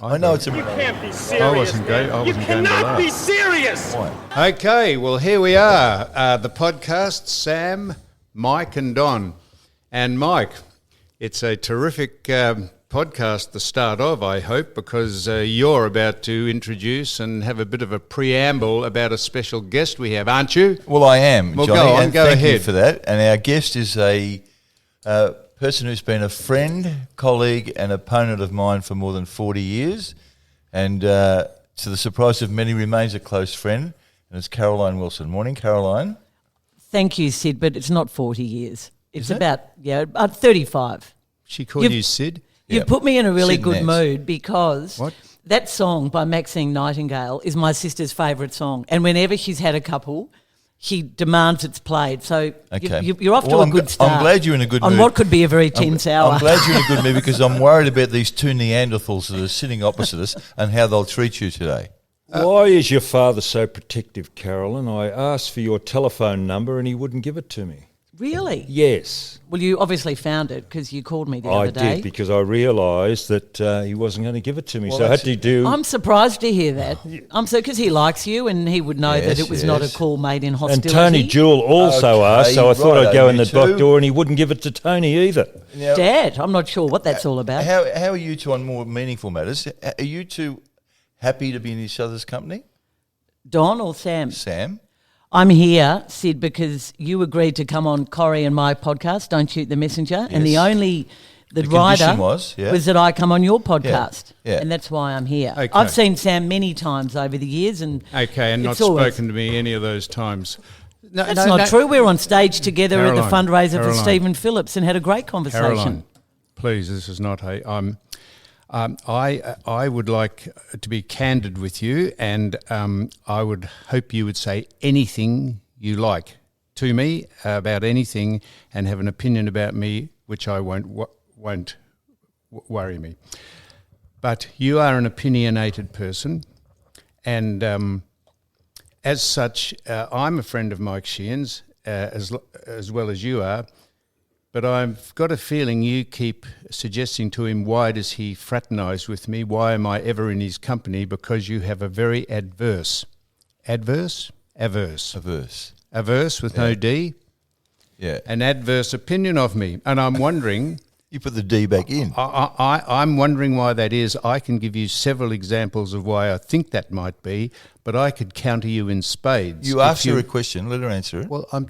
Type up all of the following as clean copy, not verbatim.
I know it's a... You can't be serious. I wasn't going to You cannot be serious. Why? Okay, well, here we are. The podcast, Sam, Mike and Don. And Mike, it's a terrific podcast to start off, I hope, because you're about to introduce and have a bit of a preamble about a special guest we have, aren't you? Well, I am, Well, Johnny, go on, and go thank ahead. you for that. And our guest is a person who's been a friend, colleague and opponent of mine for more than 40 years, and to the surprise of many remains a close friend, and it's Caroline Wilson. Morning, Caroline. Thank you, Sid, but it's not 40 years. It's Is it? about 35. She called you Sid? You've put me in a really Sid good Ness. mood because What? that song by Maxine Nightingale is my sister's favourite song. And whenever she's had a couple, she demands it's played. So Okay. you're off to Well, a good start. I'm glad you're in a good on mood. what could be a very tense hour. I'm glad you're in a good mood because I'm worried about these two Neanderthals that are sitting opposite us and how they'll treat you today. Why is your father so protective, Carolyn? I asked for your telephone number and he wouldn't give it to me. Really? Yes, Well, you obviously found it because you called me the I other day. did because I realised that he wasn't going to give it to me. Well, so I had that's to do... I'm surprised to hear that. I'm so because he likes you and he would know that Yes, it was not a yes. call made in and hostility. Tony Jewell also Okay, asked, so I thought I'd go righto, in you the back two. door and he wouldn't give it to Tony either. Now, Dad, I'm not sure what that's all about. how are you two on more meaningful matters? Are you two happy to be in each other's company? Don or Sam? Sam? I'm here, Sid, because you agreed to come on Corrie and my podcast, Don't Shoot the Messenger, and the Yes. only The rider condition was, yeah. that I come on your podcast, yeah. and that's why I'm here. Okay. I've seen Sam many times over the years, and Okay, and not it's always- spoken to me any of those times. No, That's not true. We were on stage together at the Caroline, fundraiser for Caroline. Stephen Phillips and had a great conversation. Caroline, please, this is not a... I would like to be candid with you, and I would hope you would say anything you like to me about anything, and have an opinion about me, which I won't worry me. But you are an opinionated person, and as such, I'm a friend of Mike Sheahan's, as well as you are. But I've got a feeling you keep suggesting to him, why does he fraternise with me? Why am I ever in his company? Because you have a very averse with no D, Yeah. an adverse opinion of me. And I'm wondering, You put the D back in. I'm wondering why that is. I can give you several examples of why I think that might be, but I could counter you in spades. You if asked her a question, let her answer it. Well, I'm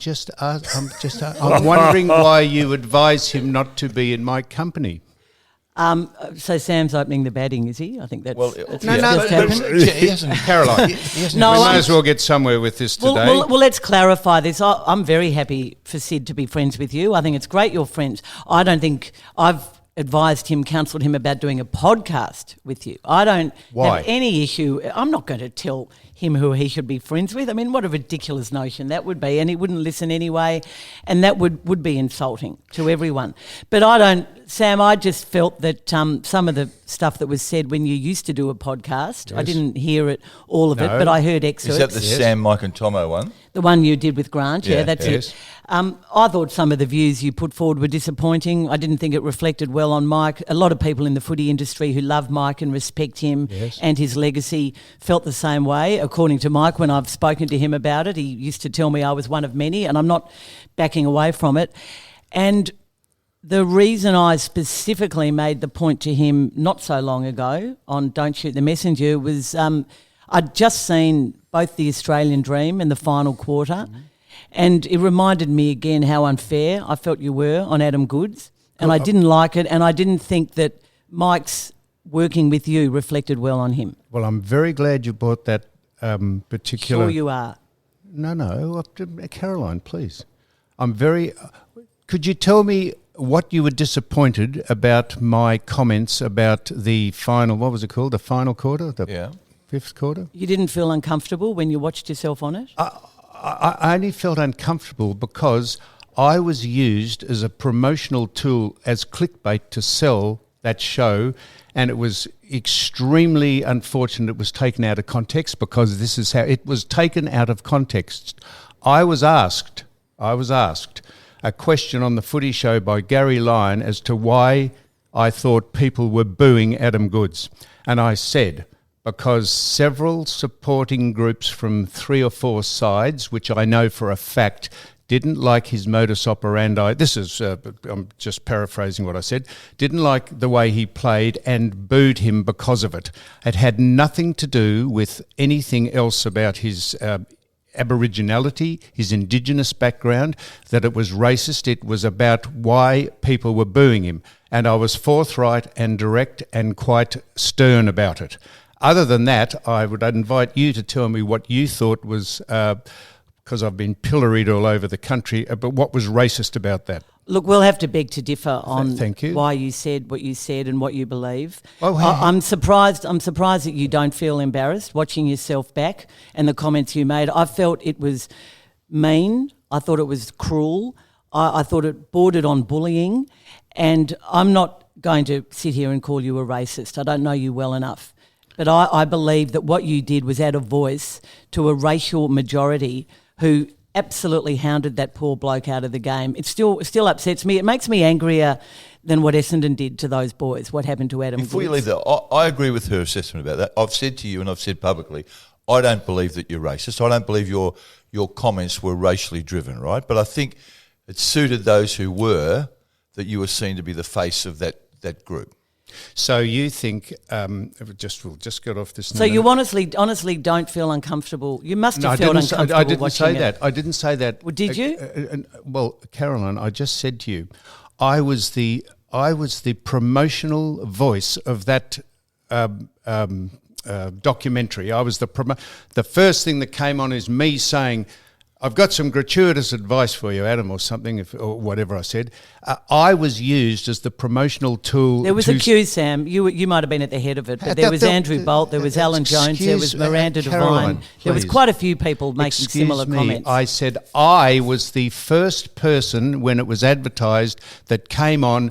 wondering why you advise him not to be in my company. So Sam's opening the batting, is he? I think that's, Well, that's no, what's no, just but- happened. he hasn't. Caroline, He hasn't. No, we I'm- may as well get somewhere with this today. Well, let's clarify this. I'm very happy for Sid to be friends with you. I think it's great you're friends. I don't think I've advised him, counselled him about doing a podcast with you. I don't Why? have any issue. I'm not going to tell him who he should be friends with. I mean, what a ridiculous notion that would be. And he wouldn't listen anyway. And that would be insulting to everyone. But I don't, Sam, I just felt that some of the stuff that was said when you used to do a podcast, I Yes. didn't hear it, all of it, No. but I heard excerpts. Is that the Sam, Mike and Tomo one? The one you did with Grant, yeah, Yeah, that's yes. it. I thought some of the views you put forward were disappointing. I didn't think it reflected well on Mike. A lot of people in the footy industry who love Mike and respect him Yes. and his legacy felt the same way. According to Mike, when I've spoken to him about it, he used to tell me I was one of many, and I'm not backing away from it. And the reason I specifically made the point to him not so long ago on Don't Shoot the Messenger was I'd just seen both the Australian Dream and the final quarter, and it reminded me again how unfair I felt you were on Adam Goodes, and I didn't like it, and I didn't think that Mike's working with you reflected well on him. Well, I'm very glad you brought that particular... Sure you are. No, Caroline, please. I'm very... Could you tell me what you were disappointed about my comments about the final... What was it called? The final quarter? The fifth quarter? You didn't feel uncomfortable when you watched yourself on it? I only felt uncomfortable because I was used as a promotional tool, as clickbait, to sell that show, and it was extremely unfortunate it was taken out of context, because this is how it was taken out of context. I was asked a question on the Footy Show by Gary Lyon as to why I thought people were booing Adam Goodes. And I said, because several supporting groups from 3 or 4 sides, which I know for a fact didn't like his modus operandi, this is, I'm just paraphrasing what I said, didn't like the way he played and booed him because of it. It had nothing to do with anything else about his Aboriginality, his Indigenous background, that it was racist. It was about why people were booing him. And I was forthright and direct and quite stern about it. Other than that, I would invite you to tell me what you thought was, because I've been pilloried all over the country, but what was racist about that? Look, we'll have to beg to differ on Thank you. why you said what you said and what you believe. Oh, I'm surprised that you don't feel embarrassed watching yourself back and the comments you made. I felt it was mean. I thought it was cruel. I thought it bordered on bullying. And I'm not going to sit here and call you a racist. I don't know you well enough. But I believe that what you did was add a voice to a racial majority who absolutely hounded that poor bloke out of the game. It still upsets me. It makes me angrier than what Essendon did to those boys, what happened to Adam Before you Goodes. leave that, I agree with her assessment about that. I've said to you and I've said publicly, I don't believe that you're racist. I don't believe your comments were racially driven, right? But I think it suited those who were that you were seen to be the face of that group. So you think, we'll just get off this. So you honestly don't feel uncomfortable. You must have felt uncomfortable I didn't watching say it. that. I didn't say that. Well, did you? Well, Caroline, I just said to you, I was the promotional voice of that documentary. I was the first thing that came on is me saying, I've got some gratuitous advice for you, Adam, or something, or whatever I said. I was used as the promotional tool. There was a queue, Sam. You might have been at the head of it, but there was Andrew Bolt, there was Alan Jones, there was Miranda Caroline, Devine. There was quite a few people making similar comments. I said I was the first person when it was advertised that came on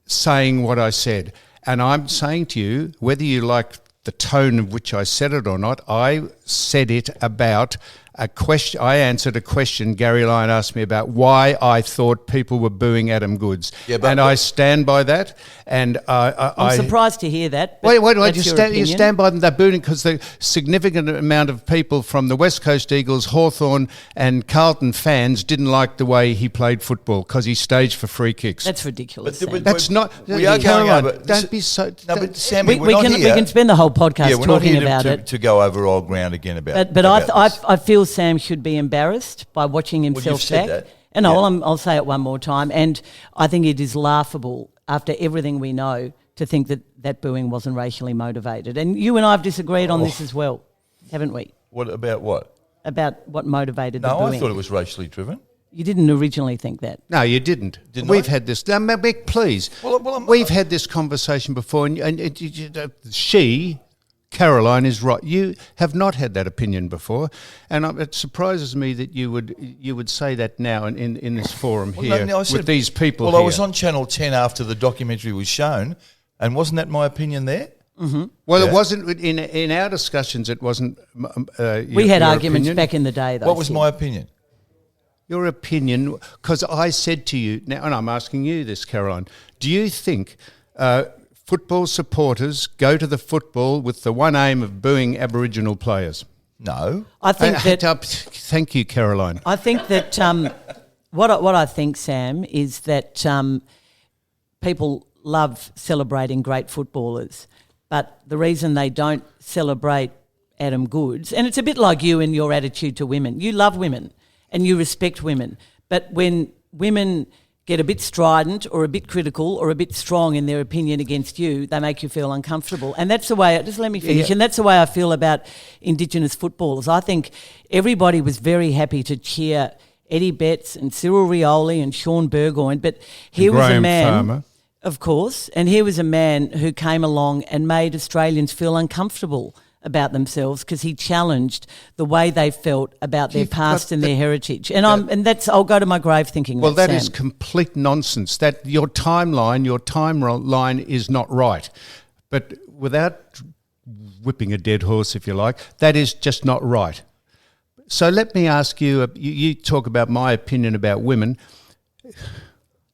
saying what I said. And I'm saying to you, whether you like the tone of which I said it or not, I said it about a question. I answered a question Gary Lyon asked me about why I thought people were booing Adam Goodes, and I stand by that. And I'm surprised to hear that. Wait! You stand by them. They're booing because the significant amount of people from the West Coast Eagles, Hawthorn, and Carlton fans didn't like the way he played football because he staged for free kicks. That's ridiculous. But Sam. That's not. We are going over. Don't be so. No, but Sammy, we can spend the whole podcast we're not talking here about to, it. to go over old ground again about. But this. I feel Sam should be embarrassed by watching himself you've said back. that. And Yeah. I'll say it one more time. And I think it is laughable after everything we know to think that booing wasn't racially motivated. And you and I have disagreed on this as well, haven't we? What about what? About what motivated the No, booing. I thought it was racially driven. You didn't originally think that. No, you didn't. We've had this. No, Mick, please. We've had this conversation before, and Caroline is right. You have not had that opinion before, and it surprises me that you would say that now in this forum here with these people. Well, I was on Channel 10 after the documentary was shown, and wasn't that my opinion there? Mm-hmm. Well, it wasn't in our discussions. It wasn't. We had arguments back in the day, though. What was my opinion? Your opinion, because I said to you now, and I'm asking you this, Caroline. Do you think football supporters go to the football with the one aim of booing Aboriginal players? No. I think that. Thank you, Caroline. I think that what I think, Sam, is that people love celebrating great footballers, but the reason they don't celebrate Adam Goodes, and it's a bit like you and your attitude to women. You love women and you respect women, but when women get a bit strident or a bit critical or a bit strong in their opinion against you, they make you feel uncomfortable. And that's the way, just let me finish, and that's the way I feel about Indigenous footballers. I think everybody was very happy to cheer Eddie Betts and Cyril Rioli and Sean Burgoyne, but here was a man, Farmer. Of course, and here was a man who came along and made Australians feel uncomfortable about themselves because he challenged the way they felt about their past and their heritage. And I'll go to my grave thinking well, that Sam. is complete nonsense. That your timeline is not right. But without whipping a dead horse, if you like, that is just not right. So let me ask you, you talk about my opinion about women.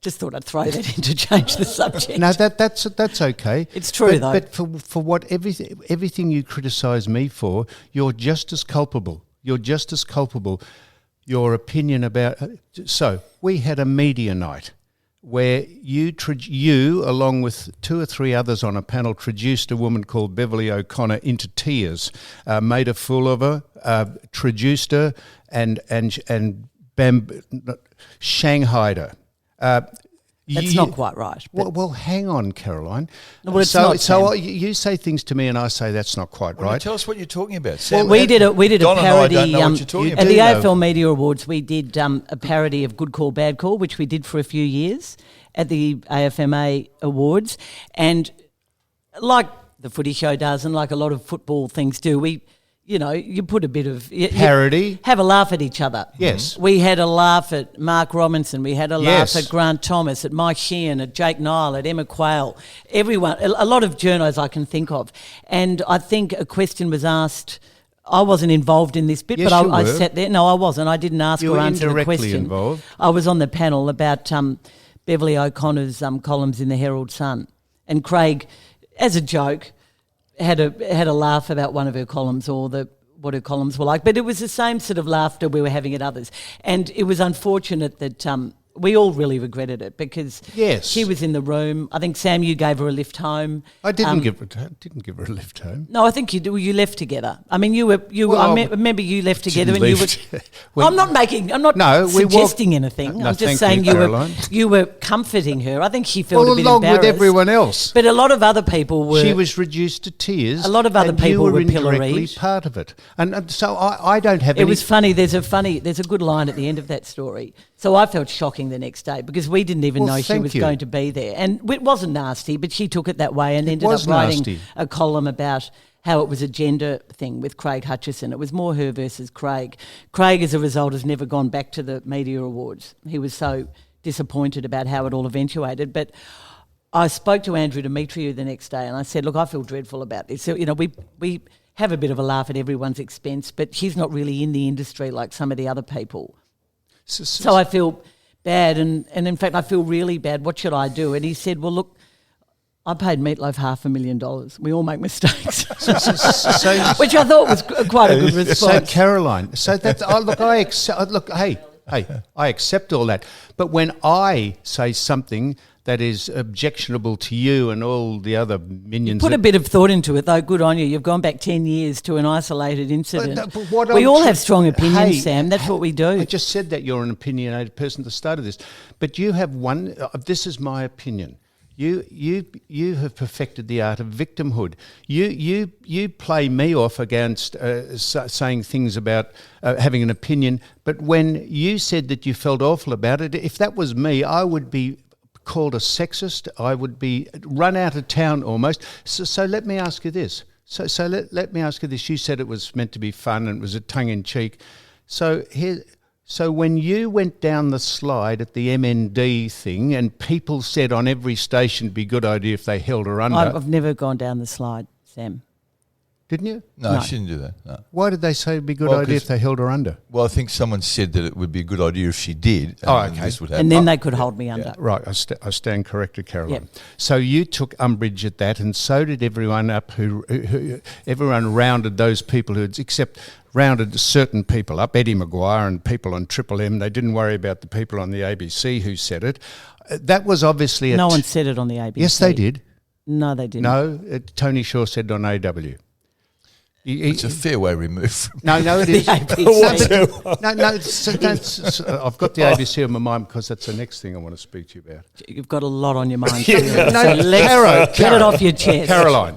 Just thought I'd throw that in to change the subject. No, that's okay. It's true, though. But for what everything you criticise me for, you're just as culpable. You're just as culpable. Your opinion about... So, we had a media night where you, along with 2 or 3 others on a panel, traduced a woman called Beverly O'Connor into tears, made a fool of her, traduced her, and shanghaied her. That's not quite right. Well, hang on, Caroline. No, well, it's not, so Sam. you say things to me, and I say that's not quite Well, right. tell us what you're talking about, Sam. We did a Don parody and I don't know what you're talking at about. the AFL Media Awards. We did a parody of Good Call, Bad Call, which we did for a few years at the AFMA Awards, and like the Footy Show does, and like a lot of football things do, you put a bit of... Parody. Have a laugh at each other. Yes. We had a laugh at Mark Robinson. We had a laugh Yes. at Grant Thomas, at Mike Sheahan, at Jake Nile, at Emma Quayle. Everyone, a lot of journos I can think of. And I think a question was asked... I wasn't involved in this bit, Yes, but you I were. sat there. No, I wasn't. I didn't ask You or were answer the indirectly question. involved. I was on the panel about Beverly O'Connor's columns in the Herald Sun. And Craig, as a joke, had a laugh about one of her columns or what her columns were like. But it was the same sort of laughter we were having at others. And it was unfortunate that we all really regretted it because Yes. she was in the room. I think, Sam, you gave her a lift home. I didn't give her a lift home. No, I think you left together. I mean, Well, I remember you left together and lift. you were... Well, I'm not No, we suggesting anything. No, I'm just thank saying you, Caroline. you were comforting her. I think she felt a bit along embarrassed. with everyone else. But a lot of other people were... She was reduced to tears. A lot of other and people you were indirectly pilloried. part of it. And so I don't have It any... was funny. There's a good line at the end of that story. So I felt shocking the next day because we didn't even Well, know she thank was you. going to be there. And it wasn't nasty, but she took it that way and ended was up writing nasty. a column about how it was a gender thing with Craig Hutchison. It was more her versus Craig. Craig, as a result, has never gone back to the media awards. He was so disappointed about how it all eventuated. But I spoke to Andrew Demetriou the next day and I said, look, I feel dreadful about this. So, we have a bit of a laugh at everyone's expense, but she's not really in the industry like some of the other people. So I feel bad, and in fact, I feel really bad. What should I do? And he said, well, look, I paid Meatloaf $500,000. We all make mistakes. Which I thought was quite a good response. So Caroline, so that's I accept all that. But when I say something that is objectionable to you and all the other minions, Put a bit of thought into it, though. Good on you. You've gone back 10 years to an isolated incident. But what We I'm all tr- have strong opinions, Hey, Sam. That's what we do. I just said that you're an opinionated person at the start of this, but you have one. This is my opinion. You have perfected the art of victimhood. You play me off against saying things about having an opinion, but when you said that you felt awful about it, if that was me, I would be called a sexist. I would be run out of town almost. So let me ask you this. So let me ask you this. You said it was meant to be fun and it was a tongue in cheek. So when you went down the slide at the MND thing and people said on every station it'd be a good idea if they held her under. I've never gone down the slide, Sam. Didn't you? No, No. she didn't do that. No. Why did they say it'd be a good Well, idea 'cause- if they held her under? Well, I think someone said that it would be a good idea if she did. And Oh, then okay. This would happen. And then they could hold me under. Right, I stand corrected, Caroline. Yep. So you took umbrage at that, and so did everyone up who everyone rounded those people except rounded certain people up, Eddie Maguire and people on Triple M. They didn't worry about the people on the ABC who said it. That was obviously No one said it on the ABC. Yes, they did. No, they didn't. No, Tony Shaw said it on AW. It's a fair way removed from No, it The is. ABC. No, I've got the ABC on my mind because that's the next thing I want to speak to you about. You've got a lot on your mind. No, So let's get it off your chest. Caroline,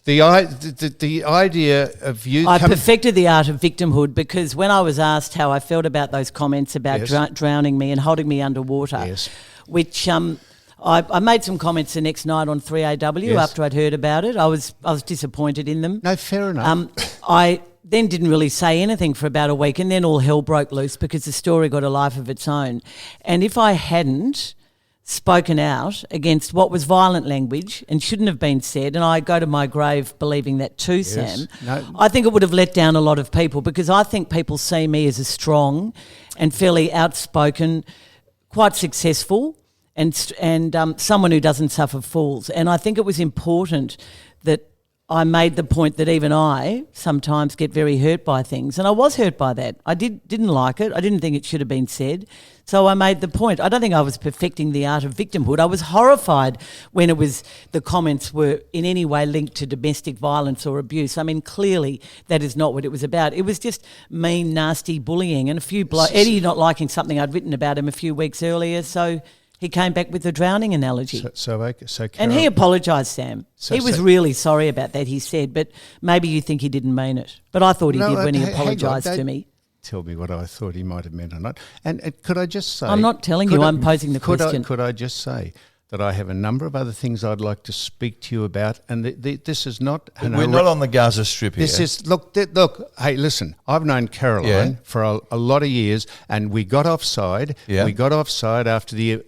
the idea of you I perfected the art of victimhood because when I was asked how I felt about those comments about Yes. drowning me and holding me underwater, Yes. which I made some comments the next night on 3AW Yes. after I'd heard about it. I was disappointed in them. No, fair enough. I then didn't really say anything for about a week, and then all hell broke loose because the story got a life of its own. And if I hadn't spoken out against what was violent language and shouldn't have been said, and I go to my grave believing that too, Sam, No. I think it would have let down a lot of people because I think people see me as a strong and fairly outspoken, quite successful and someone who doesn't suffer fools. And I think it was important that I made the point that even I sometimes get very hurt by things, and I was hurt by that. I didn't like it. I didn't think it should have been said. So I made the point. I don't think I was perfecting the art of victimhood. I was horrified when the comments were in any way linked to domestic violence or abuse. I mean, clearly that is not what it was about. It was just mean, nasty bullying and Eddie not liking something I'd written about him a few weeks earlier. So he came back with the drowning analogy. So and he apologised, Sam. He was really sorry about that, he said, but maybe you think he didn't mean it. But I thought he did when he apologised to me. Tell me what I thought he might have meant or not. And could I just say... I'm not telling you, I'm posing the question. Could I just say that I have a number of other things I'd like to speak to you about, and this is not... We're not on the Gaza Strip here. This is... Look, hey, listen, I've known Caroline for a lot of years, and we got offside. Yeah. We got offside after the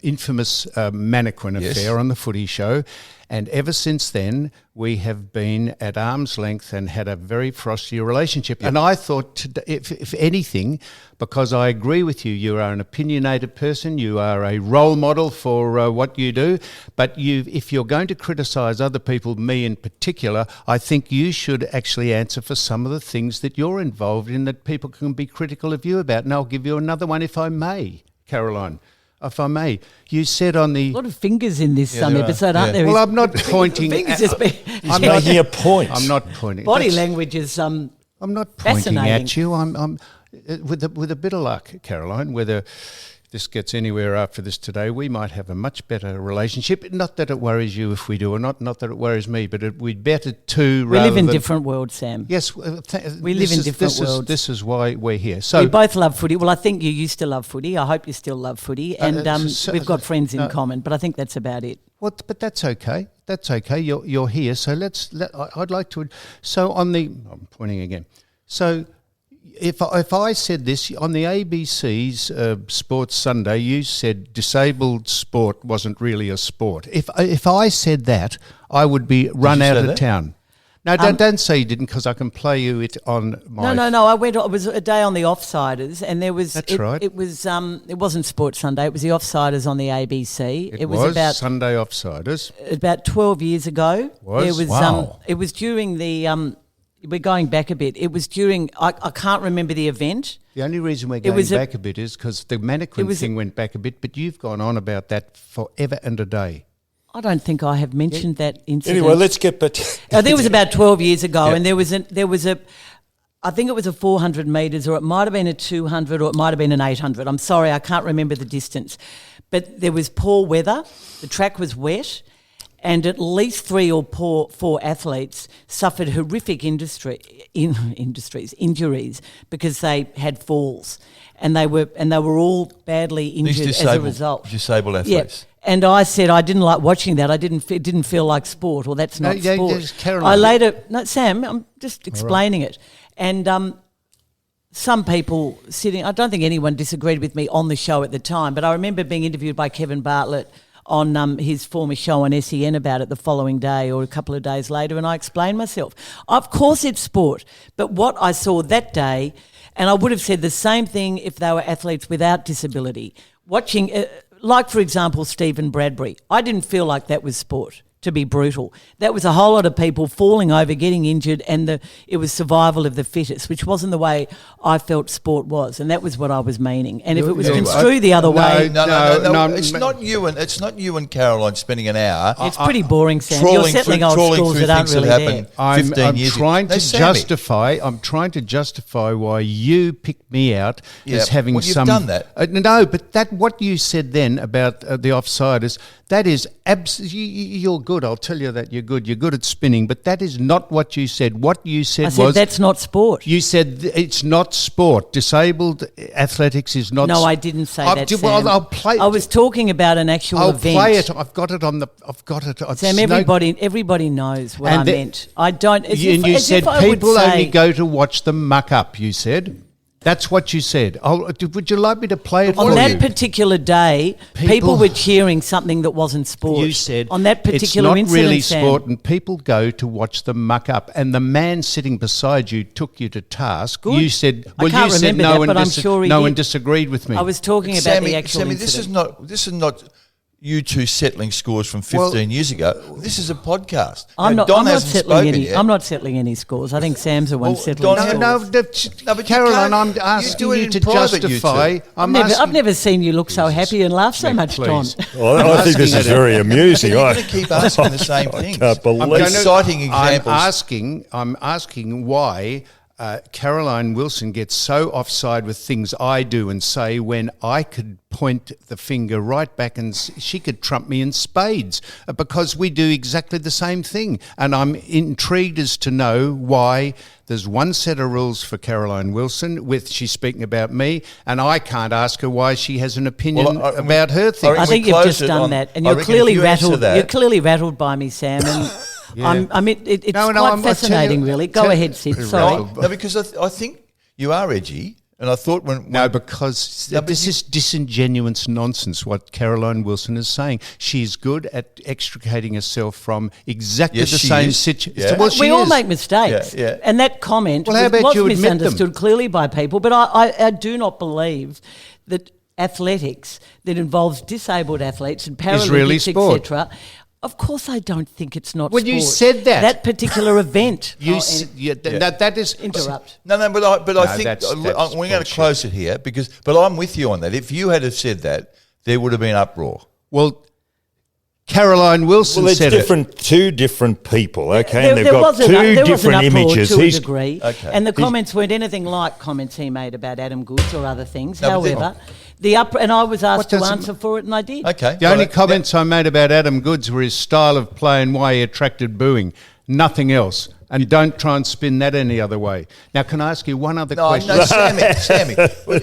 infamous mannequin affair on the footy show, and ever since then we have been at arm's length and had a very frosty relationship. Yep. And I thought, if anything, because I agree with you, you are an opinionated person, you are a role model for what you do, but if you're going to criticise other people, me in particular, I think you should actually answer for some of the things that you're involved in that people can be critical of you about. And I'll give you another one if I may, Caroline. If I may, you said on the... A lot of fingers in this episode, aren't there? Well, I'm not pointing... I'm making a point. I'm not pointing... Body language is I'm not pointing at you. I'm with a bit of luck, Caroline, whether this gets anywhere after this today, we might have a much better relationship. Not that it worries you if we do or not that it worries me, but we'd better too rather We live in than, different worlds, Sam. Yes. We live in different worlds. This is why we're here. So we both love footy. Well, I think you used to love footy. I hope you still love footy. And we've got friends in common, but I think that's about it. Well, but that's okay. That's okay. You're here. So I'd like to... So on the... I'm pointing again. So... If I said this on the ABC's Sports Sunday, you said disabled sport wasn't really a sport. If I said that, I would be run out of town. No, don't say you didn't, because I can play you it on my... No. I went. It was a day on the Offsiders, and there was... That's right. It was. It wasn't Sports Sunday. It was the Offsiders on the ABC. It was about Sunday Offsiders. About 12 years ago. Wow. It was during the... We're going back a bit. It was during... I can't remember the event. The only reason we're going back a bit is because the mannequin thing went back a bit, but you've gone on about that forever and a day. I don't think I have mentioned that incident. Anyway, let's get back... I think it was about 12 years ago, and there was a... I think it was a 400 metres, or it might have been a 200, or it might have been an 800. I'm sorry, I can't remember the distance. But there was poor weather. The track was wet. And at least 3 or 4 athletes suffered horrific injuries because they had falls, and they were all badly injured as a result. Disabled athletes. Yeah. And I said I didn't like watching that. It didn't feel like sport, or that's not sport. Caroline. Sam, I'm just explaining it. And some people sitting, I don't think anyone disagreed with me on the show at the time, but I remember being interviewed by Kevin Bartlett on his former show on SEN about it the following day or a couple of days later, and I explained myself. Of course it's sport, but what I saw that day, and I would have said the same thing if they were athletes without disability, watching, like for example Stephen Bradbury, I didn't feel like that was sport. To be brutal. That was a whole lot of people falling over, getting injured, and it was survival of the fittest, which wasn't the way I felt sport was, and that was what I was meaning. And if it was construed the other way... No, it's not you and Caroline spending an hour... It's pretty boring, Sam. You're settling old scores that aren't really there. I'm trying to justify why you picked me out as having you've done that. No, but what you said then about the offsiders, that is absolutely... You're good. I'll tell you that you're good. You're good at spinning, but that is not what you said. What you said was... I said that's not sport. You said it's not sport. Disabled athletics is not... No, I didn't say that, Sam. Well, I'll play... I was talking about an actual event. I'll play it. I've got it on the... I've got it. Sam, everybody knows what I meant. I don't... You said people only go to watch them muck up, you said. That's what you said. Would you like me to play it for On you? that particular day, people were cheering something that wasn't sport. You said on that particular it's not incident, really Sam. sport, and people go to watch them muck up. And the man sitting beside you took you to task. Good. You said, I "Well, can't you said remember no that, one, but I'm sure he no did. one disagreed with me." I was talking about Sammy, the actual Sammy, incident. this is not you two settling scores from 15 years ago. This is a podcast. I'm Now, not. Don I'm not hasn't settling spoken any. yet. I'm not settling any scores. I think Sam's the one Well, settling Don, scores. No, but you Caroline, I'm can't- you asking do it you in to private, you justify. two. I've never seen you look so happy and laugh so Nick, much, Don. please. Well, I think this is very amusing. You're going to keep asking the same things. can't believe- I'm citing examples. I'm asking why Caroline Wilson gets so offside with things I do and say when I could point the finger right back and she could trump me in spades because we do exactly the same thing. And I'm intrigued as to know why there's one set of rules for Caroline Wilson with she's speaking about me, and I can't ask her why she has an opinion Well, about her thing. I think we you've closed just it done on- that, and I you're reckon clearly if you answer rattled. that- You're clearly rattled by me, Sam. And Yeah. I mean, it's No, quite I'm fascinating, really. Go ahead, Sid. Pretty Sorry. rattled. No, because I think you are edgy, and I thought when No, because No, but this you- is disingenuous nonsense, what Caroline Wilson is saying. She's good at extricating herself from exactly Yes, the she same is. situation. Yeah. Well, she We all is. make mistakes. Yeah, yeah. And that comment Well, how about was you admit them? misunderstood clearly by people. But I do not believe that athletics that involves disabled athletes and really Paralympics, sport. etc. Of course, I don't think it's not Well, sport. you said that. That particular event. That is Interrupt. No, but I No, think that's we're going to bullshit. close it here but I'm with you on that. If you had have said that, there would have been uproar. Well, Caroline Wilson Well, it's said it. different. Two different people. Okay, and they've there got was two there was an different uproar images. to a He's degree, Okay. and the comments weren't anything like comments he made about Adam Goods or other things. No, but they- However, and I was asked to does it- answer for it, and I did. Okay. The only right. comments I made about Adam Goods were his style of play and why he attracted booing. Nothing else. And don't try and spin that any other way. Now, can I ask you one other No, question? no, Sammy. Well,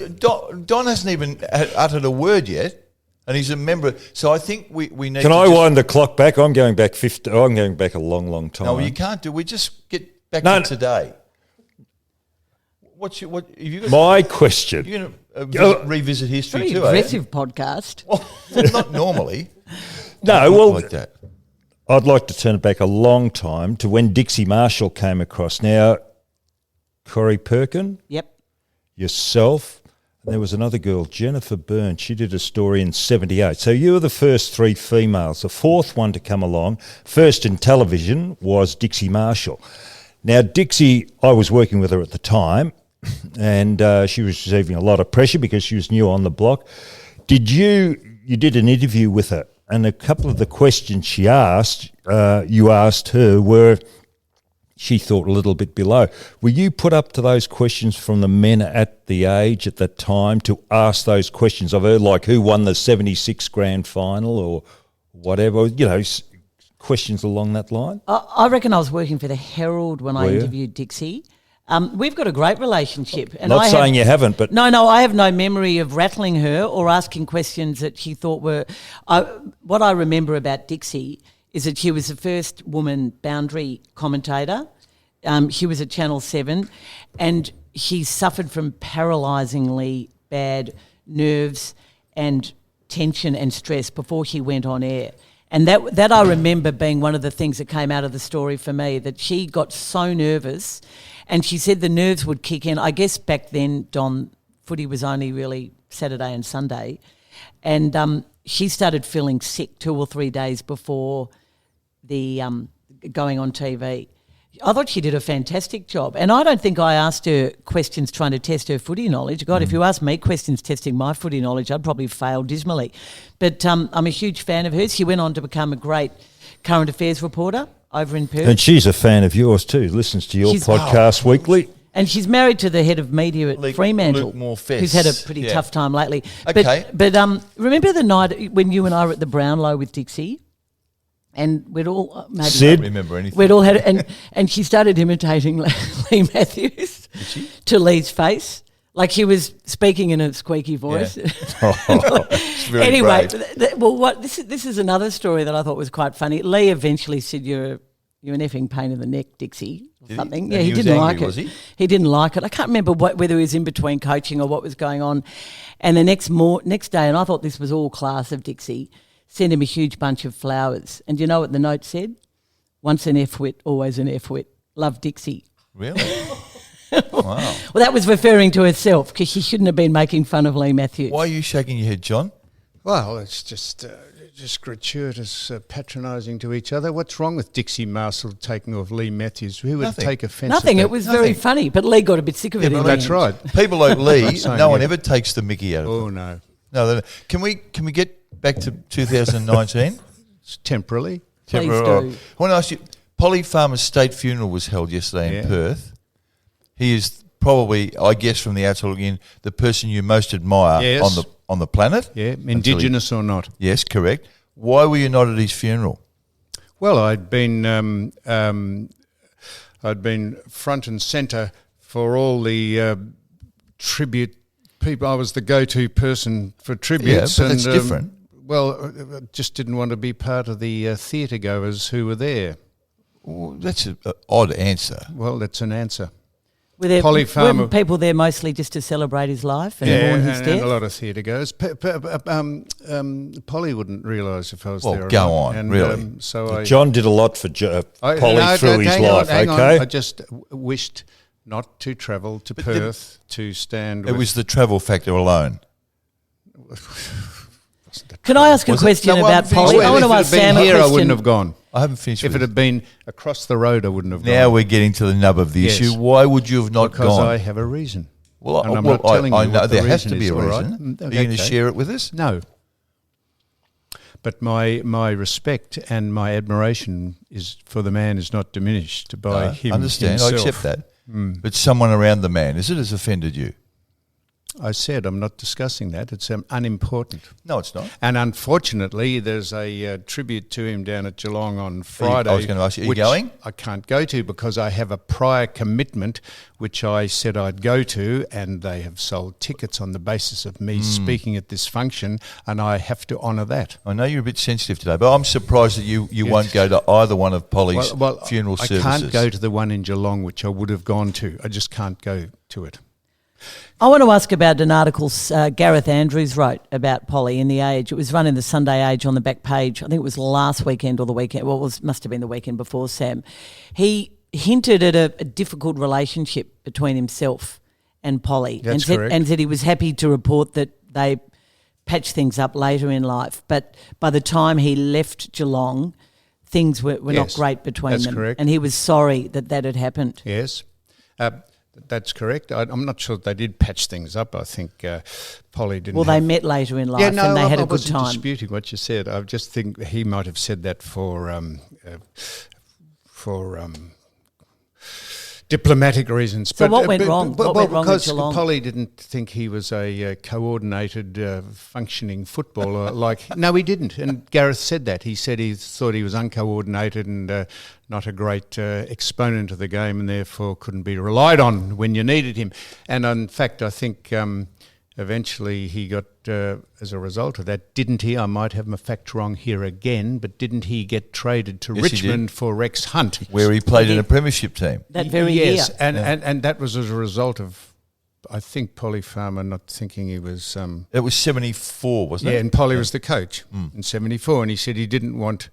Don hasn't even uttered a word yet, and he's a member. So I think we need. Can to I just, wind the clock back? I'm going back 50. I'm going back a long, long time. No, you can't do. We just get back No, to no. today. What? Have you got? My question. You're going to revisit history Very too, are you? aggressive podcast. Well, not normally. No, Not well, like that. I'd like to turn it back a long time to when Dixie Marshall came across. Now, Corey Perkin, Yep. yourself, and there was another girl, Jennifer Byrne. She did a story in 78. So you were the first three females. The fourth one to come along, first in television, was Dixie Marshall. Now, Dixie, I was working with her at the time, and she was receiving a lot of pressure because she was new on the block. You did an interview with her, and a couple of the questions she asked, you asked her, were she thought a little bit below. Were you put up to those questions from the men at the age at that time to ask those questions of her, like who won the 76 grand final or whatever, questions along that line? I reckon I was working for the Herald when I Were you? interviewed Dixie. We've got a great relationship. And Not I saying you haven't, but... No, I have no memory of rattling her or asking questions that she thought were... what I remember about Dixie is that she was the first woman boundary commentator. She was at Channel 7 and she suffered from paralysingly bad nerves and tension and stress before she went on air. And that I remember being one of the things that came out of the story for me, that she got so nervous and she said the nerves would kick in. I guess back then, Don, footy was only really Saturday and Sunday. And she started feeling sick 2 or 3 days before the going on TV. I thought she did a fantastic job. And I don't think I asked her questions trying to test her footy knowledge. God, if you asked me questions testing my footy knowledge, I'd probably fail dismally. But I'm a huge fan of hers. She went on to become a great current affairs reporter over in Perth. And she's a fan of yours too, listens to your podcast weekly. And she's married to the head of media at Luke- Fremantle, Luke Morfess. who's had a pretty Yeah. tough time lately. Okay. But remember the night when you and I were at the Brownlow with Dixie? And we'd all maybe Sid? I don't remember anything. we'd all had and she started imitating Lee Matthews to Lee's face, like he was speaking in a squeaky voice. It's very Anyway, brave. well, this is another story that I thought was quite funny. Lee eventually said, "You're you're an effing pain in the neck, Dixie, or Did he? something. And Yeah, he he was didn't angry, like it. was he? He didn't like it. I can't remember whether he was in between coaching or what was going on. And the next day, and I thought this was all class of Dixie, sent him a huge bunch of flowers. And do you know what the note said? Once an F-wit, always an F-wit. Love, Dixie. Really? Wow. Well, that was referring to herself because she shouldn't have been making fun of Lee Matthews. Why are you shaking your head, John? Well, it's just gratuitous patronising to each other. What's wrong with Dixie Marshall taking off Lee Matthews? Who would Nothing. take offence Nothing. at It that? was very Nothing. funny, but Lee got a bit sick of it. Yeah, in but the That's end. right. People like Lee, saying no one it. ever takes the mickey out of them. Oh, no. No, can we get back to 2019? It's temporarily. Please Temporary. do. I want to ask you, Polly Farmer's state funeral was held yesterday in Yeah. Perth. He is probably, I guess from the outside looking in, the person you most admire Yes. on the planet. Yeah, Indigenous or not. Yes, correct. Why were you not at his funeral? Well, I'd been front and centre for all the tribute people. I was the go-to person for tributes. Yeah, but that's different. Well, I just didn't want to be part of the theatre goers who were there. Well, that's an odd answer. Well, that's an answer. Polly Farmer- Weren't people there mostly just to celebrate his life and mourn his and death? a lot of theatre goers. Polly wouldn't realise if I was Well, there. or go not. on, And, really. So John did a lot for Polly no, through his hang on, life, hang on. okay? I just wished not to travel to Perth to stand. It was the travel factor alone. Can I ask a Was it- question no, about I'm Polly? finished. I want to if it ask had been Sam a here, I question. wouldn't have gone. I haven't finished If with it had been across the road, I wouldn't have gone. Now we're getting to the nub of the Yes. issue. Why would you have not because gone? I have a reason. Well, and I'm well, not telling I you know what the there has reason to be is, a all right? reason. Mm, Are you going to okay. share it with us? No. But my respect and my admiration is for the man is not diminished by No, him understand. himself. I accept that. But someone around the man, is it, has offended you? I said I'm not discussing that. It's unimportant. No, it's not. And unfortunately, there's a tribute to him down at Geelong on Friday. I was going to ask you, are you which going? I can't go to because I have a prior commitment which I said I'd go to, and they have sold tickets on the basis of me speaking at this function, and I have to honour that. I know you're a bit sensitive today, but I'm surprised that you won't go to either one of Polly's funeral services. I can't go to the one in Geelong, which I would have gone to. I just can't go to it. I want to ask about an article Gareth Andrews wrote about Polly in The Age. It was run in the Sunday Age on the back page. I think it was last weekend or the weekend. Well, must have been the weekend before, Sam. He hinted at a difficult relationship between himself and Polly. That's correct. And said he was happy to report that they patched things up later in life. But by the time he left Geelong, things were not Yes, great between that's them. correct. And he was sorry that had happened. Yes. That's correct. I'm not sure they did patch things up. I think Polly didn't. Well, they met later in life and they had a I good wasn't time. disputing what you said. I just think he might have said that for diplomatic reasons. So what went wrong? What went wrong at because Geelong? Polly didn't think he was a coordinated, functioning footballer. No, he didn't. And Gareth said that. He said he thought he was uncoordinated and not a great exponent of the game, and therefore couldn't be relied on when you needed him. And in fact, I think eventually he got, as a result of that, didn't he? I might have my facts wrong here again, but didn't he get traded to Yes, he Richmond did. for Rex Hunt? Where he played in a premiership team. That very yes, year. and that was as a result of, I think, Polly Farmer not thinking he was. It was 74, wasn't Yeah, it? and Polly was the coach in '74, and he said he didn't want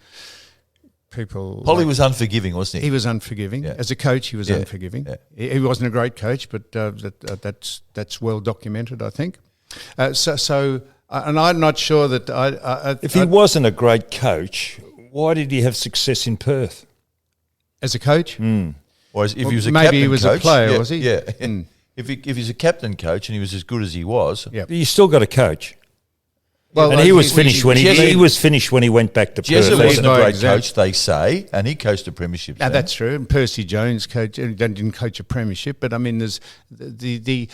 people. Polly was unforgiving, wasn't he? He was unforgiving. Yeah. As a coach, he was Yeah, unforgiving. yeah. He wasn't a great coach, but that's well documented, I think. And I'm not sure that If he wasn't a great coach, why did he have success in Perth? as a coach. Or if he was a Maybe captain he was coach, a player, yeah, was he? Yeah. Mm. If he's a captain coach and he was as good as he was, Yeah. You still got a coach. Well, And he was finished when Jesse- he was finished when he went back to Perth. Jesse Perth. wasn't a By great example. coach, they say, and he coached a premiership Now team. that's true. And Percy Jones didn't coach a premiership, but I mean, there's the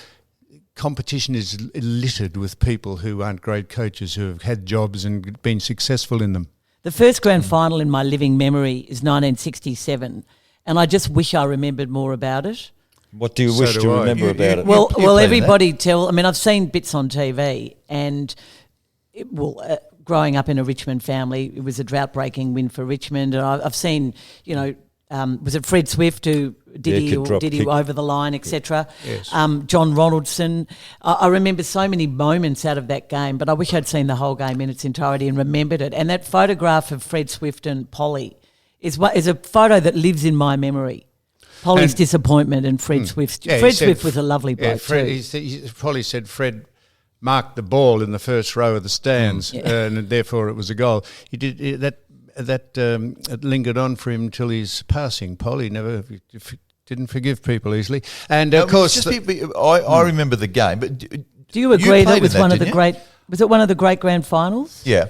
competition is littered with people who aren't great coaches who have had jobs and been successful in them. The first grand final in my living memory is 1967, and I just wish I remembered more about it. What do you So wish do to I. remember about it? Well, you played in that. everybody I've seen bits on TV, and growing up in a Richmond family, it was a drought-breaking win for Richmond, and I've seen, was it Fred Swift who did he over the line, etc. Yes. John Ronaldson. I remember so many moments out of that game, but I wish I'd seen the whole game in its entirety and remembered it. And that photograph of Fred Swift and Polly is a photo that lives in my memory. Polly's disappointment and Fred Swift's. Fred Swift was a lovely bloke too. Polly said Fred marked the ball in the first row of the stands, and therefore it was a goal. He did that. It lingered on for him till his passing. Polly never didn't forgive people easily, and of course, I remember the game. But do you agree that was one of the great? Was it one of the great grand finals? Yeah.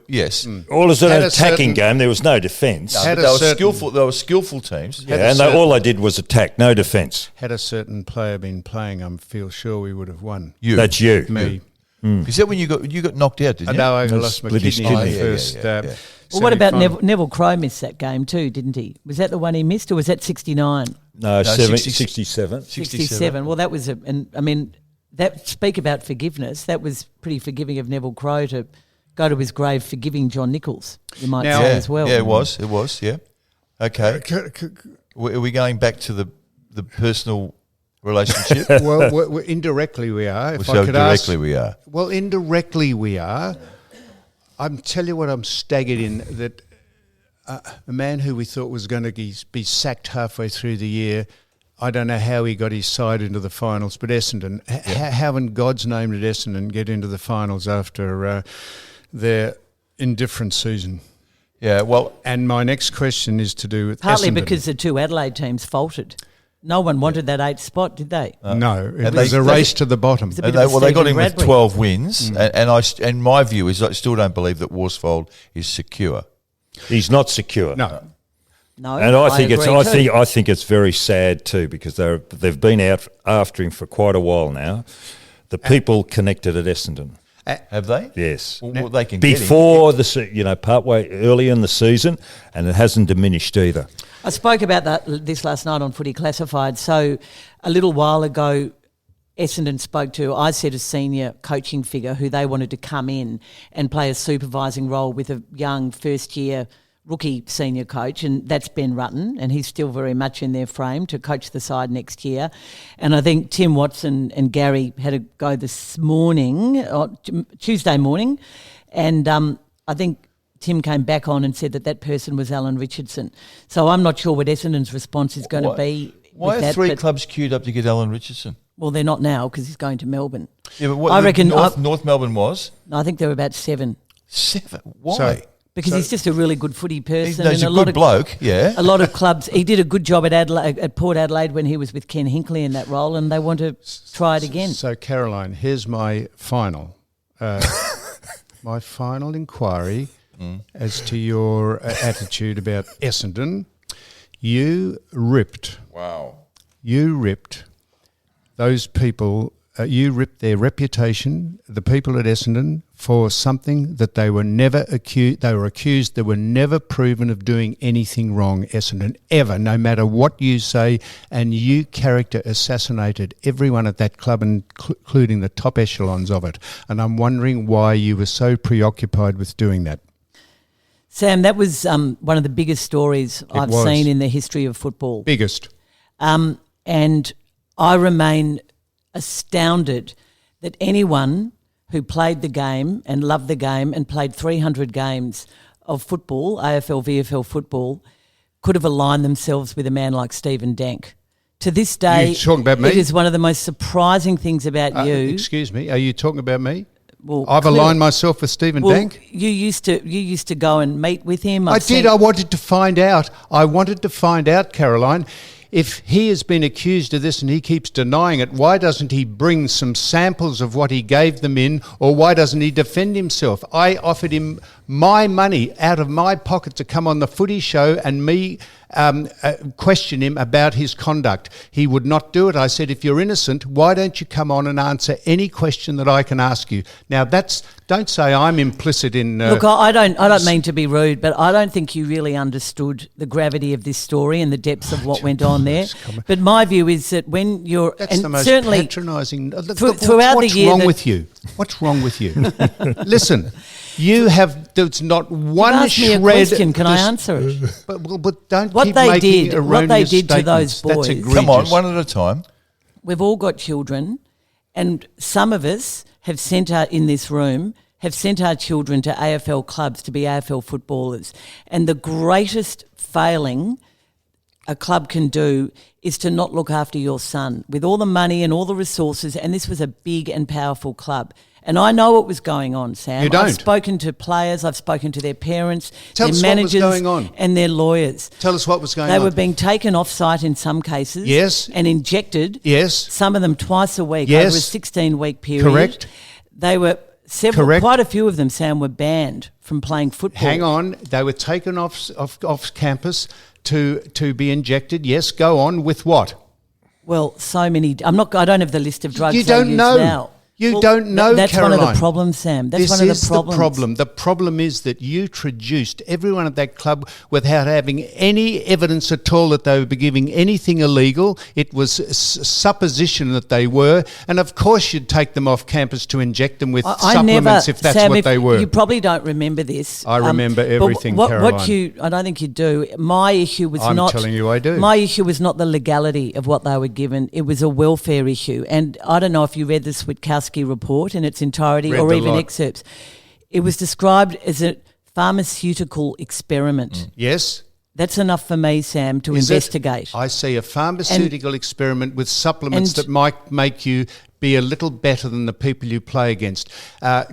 Yes. All as an attacking game, there was no defence. No, they were skillful teams. Yeah, and all they did was attack, no defence. Had a certain player been playing, I feel sure we would have won. That's you. Me. Is that when you got knocked out, didn't you? No, I lost my kidney in the first. Well, what about Neville Crowe missed that game too, didn't he? Was that the one he missed, or was that 69? No, 67. 67. Well, that was speak about forgiveness. That was pretty forgiving of Neville Crowe to go to his grave forgiving John Nichols, you might say as well. Yeah, it was, yeah. Okay. Are we going back to the personal relationship? Well, indirectly we are. We are. Well, indirectly we are. I'm tell you what, I'm staggered in that a man who we thought was going to be sacked halfway through the year, I don't know how he got his side into the finals, but Essendon, how in God's name did Essendon get into the finals after their indifferent season? Yeah, well... And my next question is to do with partly Essendon. because the two Adelaide teams faltered. No one wanted that 8th spot, did they? No, it was a race to the bottom. They got him with 12 wins, and my view is I still don't believe that Worsfold is secure. He's not secure. No, and I think it's very sad too, because they've been out after him for quite a while now. The people connected at Essendon. Have they? Yes. Well, they can before partway early in the season, and it hasn't diminished either. I spoke about this last night on Footy Classified. So a little while ago, Essendon spoke to, I said, a senior coaching figure who they wanted to come in and play a supervising role with a young first-year rookie senior coach, and that's Ben Rutten, and he's still very much in their frame to coach the side next year. And I think Tim Watson and Gary had a go this morning, Tuesday morning, and I think Tim came back on and said that person was Alan Richardson. So I'm not sure what Essendon's response is going to be. Why are three clubs queued up to get Alan Richardson? Well, they're not now because he's going to Melbourne. Yeah, but I reckon North Melbourne was? I think there were about 7. 7? Why? Because he's just a really good footy person. He's a good bloke, yeah. A lot of clubs. He did a good job at Port Adelaide when he was with Ken Hinckley in that role, and they want to try it again. So, Caroline, here's my final inquiry as to your attitude about Essendon. You ripped those people. You ripped their reputation, the people at Essendon, for something that they were never accused. They were accused. They were never proven of doing anything wrong, Essendon, ever, no matter what you say. And you character assassinated everyone at that club, including the top echelons of it. And I'm wondering why you were so preoccupied with doing that. Sam, that was one of the biggest stories I've seen in the history of football. Biggest. And I remain astounded that anyone who played the game and loved the game and played 300 games of football, AFL, VFL football, could have aligned themselves with a man like Stephen Dank. To this day, you talking about me? It is one of the most surprising things about you. Excuse me, are you talking about me? Well, I've aligned myself with Stephen Dank. You used to go and meet with him. I did. I wanted to find out. Caroline, if he has been accused of this and he keeps denying it, why doesn't he bring some samples of what he gave them in, or why doesn't he defend himself? I offered him my money out of my pocket to come on the footy show and me question him about his conduct. He would not do it. I said, if you're innocent, why don't you come on and answer any question that I can ask you? Now, don't say I'm implicit in... Look, I don't mean to be rude, but I don't think you really understood the gravity of this story and the depths of what went on there. But my view is that when you're... That's the most patronising... Throughout the year... What's wrong with you? What's wrong with you? Listen, you have there's not one asked me a shred. question. Can I answer it? But don't What keep they making did- erroneous what they did to those statements. That's boys- egregious. Come on, one at a time. We've all got children, and some of us have sent our children to AFL clubs to be AFL footballers. And the greatest failing a club can do is to not look after your son with all the money and all the resources. And this was a big and powerful club. And I know what was going on, Sam. You don't. I've spoken to players, I've spoken to their parents, Tell their us what was managers going on. and their lawyers. Tell us what was going They on. were being taken off site in some cases. Yes. And injected. Yes. Some of them twice a week Yes. over a 16-week period. Correct. They were Correct. quite a few of them, Sam, were banned from playing football. Hang on, they were taken off campus to be injected. Yes, go on with what? Well, so many. I don't have the list of drugs. You they don't use know. Now. You Well, don't know, That's Caroline. one of the problems, Sam. That's This one of is the problems. the problem. The problem is that you traduced everyone at that club without having any evidence at all that they were giving anything illegal. It was supposition that they were, and of course you'd take them off campus to inject them with supplements if that's Sam, what they were. You probably don't remember this. I remember but everything, what Caroline. I don't think you do. My issue was I'm not. telling you I do. My issue was not the legality of what they were given. It was a welfare issue, and I don't know if you read the Switkowski report in its entirety Read or the even lot. excerpts. It was described as a pharmaceutical experiment. Yes. That's enough for me, Sam, to Is it? investigate. I see a pharmaceutical experiment with supplements and- that might make you be a little better than the people you play against.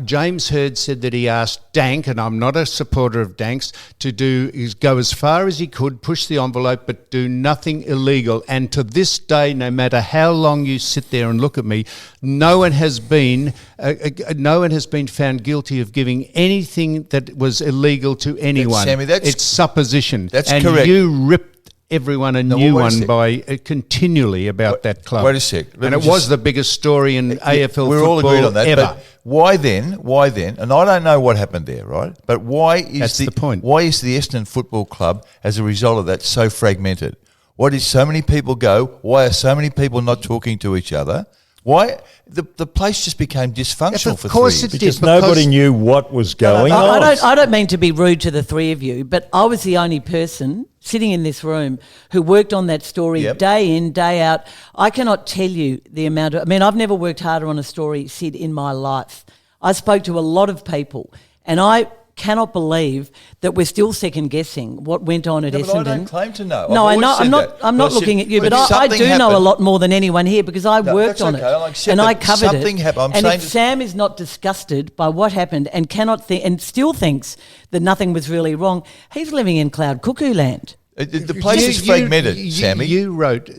James Hird said that he asked Dank, and I'm not a supporter of Dank's, to go as far as he could, push the envelope, but do nothing illegal. And to this day, no matter how long you sit there and look at me, no one has been found guilty of giving anything that was illegal to anyone. Sammy, it's supposition. That's and correct. You ripped everyone a new wait a one sec. by continually about that club. Wait a sec. Let And me it was just- the biggest story in AFL We're football all agreed on that. ever. But why then? And I don't know what happened there, right? But why is That's the point. Why is the Essendon Football Club, as a result of that, so fragmented? Why did so many people go? Why are so many people not talking to each other? Why the place just became dysfunctional Of for course 3 it years? did. Because nobody knew what was going on. I don't mean to be rude to the three of you, but I was the only person sitting in this room who worked on that story Yep. day in, day out. I cannot tell you the amount of... I mean, I've never worked harder on a story, Sid, in my life. I spoke to a lot of people, and I cannot believe that we're still second guessing what went on at No, Essendon. but I don't claim to know. No, I've I know. always I'm said not. that. I'm But not I said, looking at you, when but I something do know a happened- lot more than anyone here because I No, worked that's on okay. it I'll accept and that I covered something it. happened. I'm And saying if that- Sam is not disgusted by what happened and cannot think and still thinks that nothing was really wrong, he's living in cloud cuckoo land. The place is fragmented, Sammy. You wrote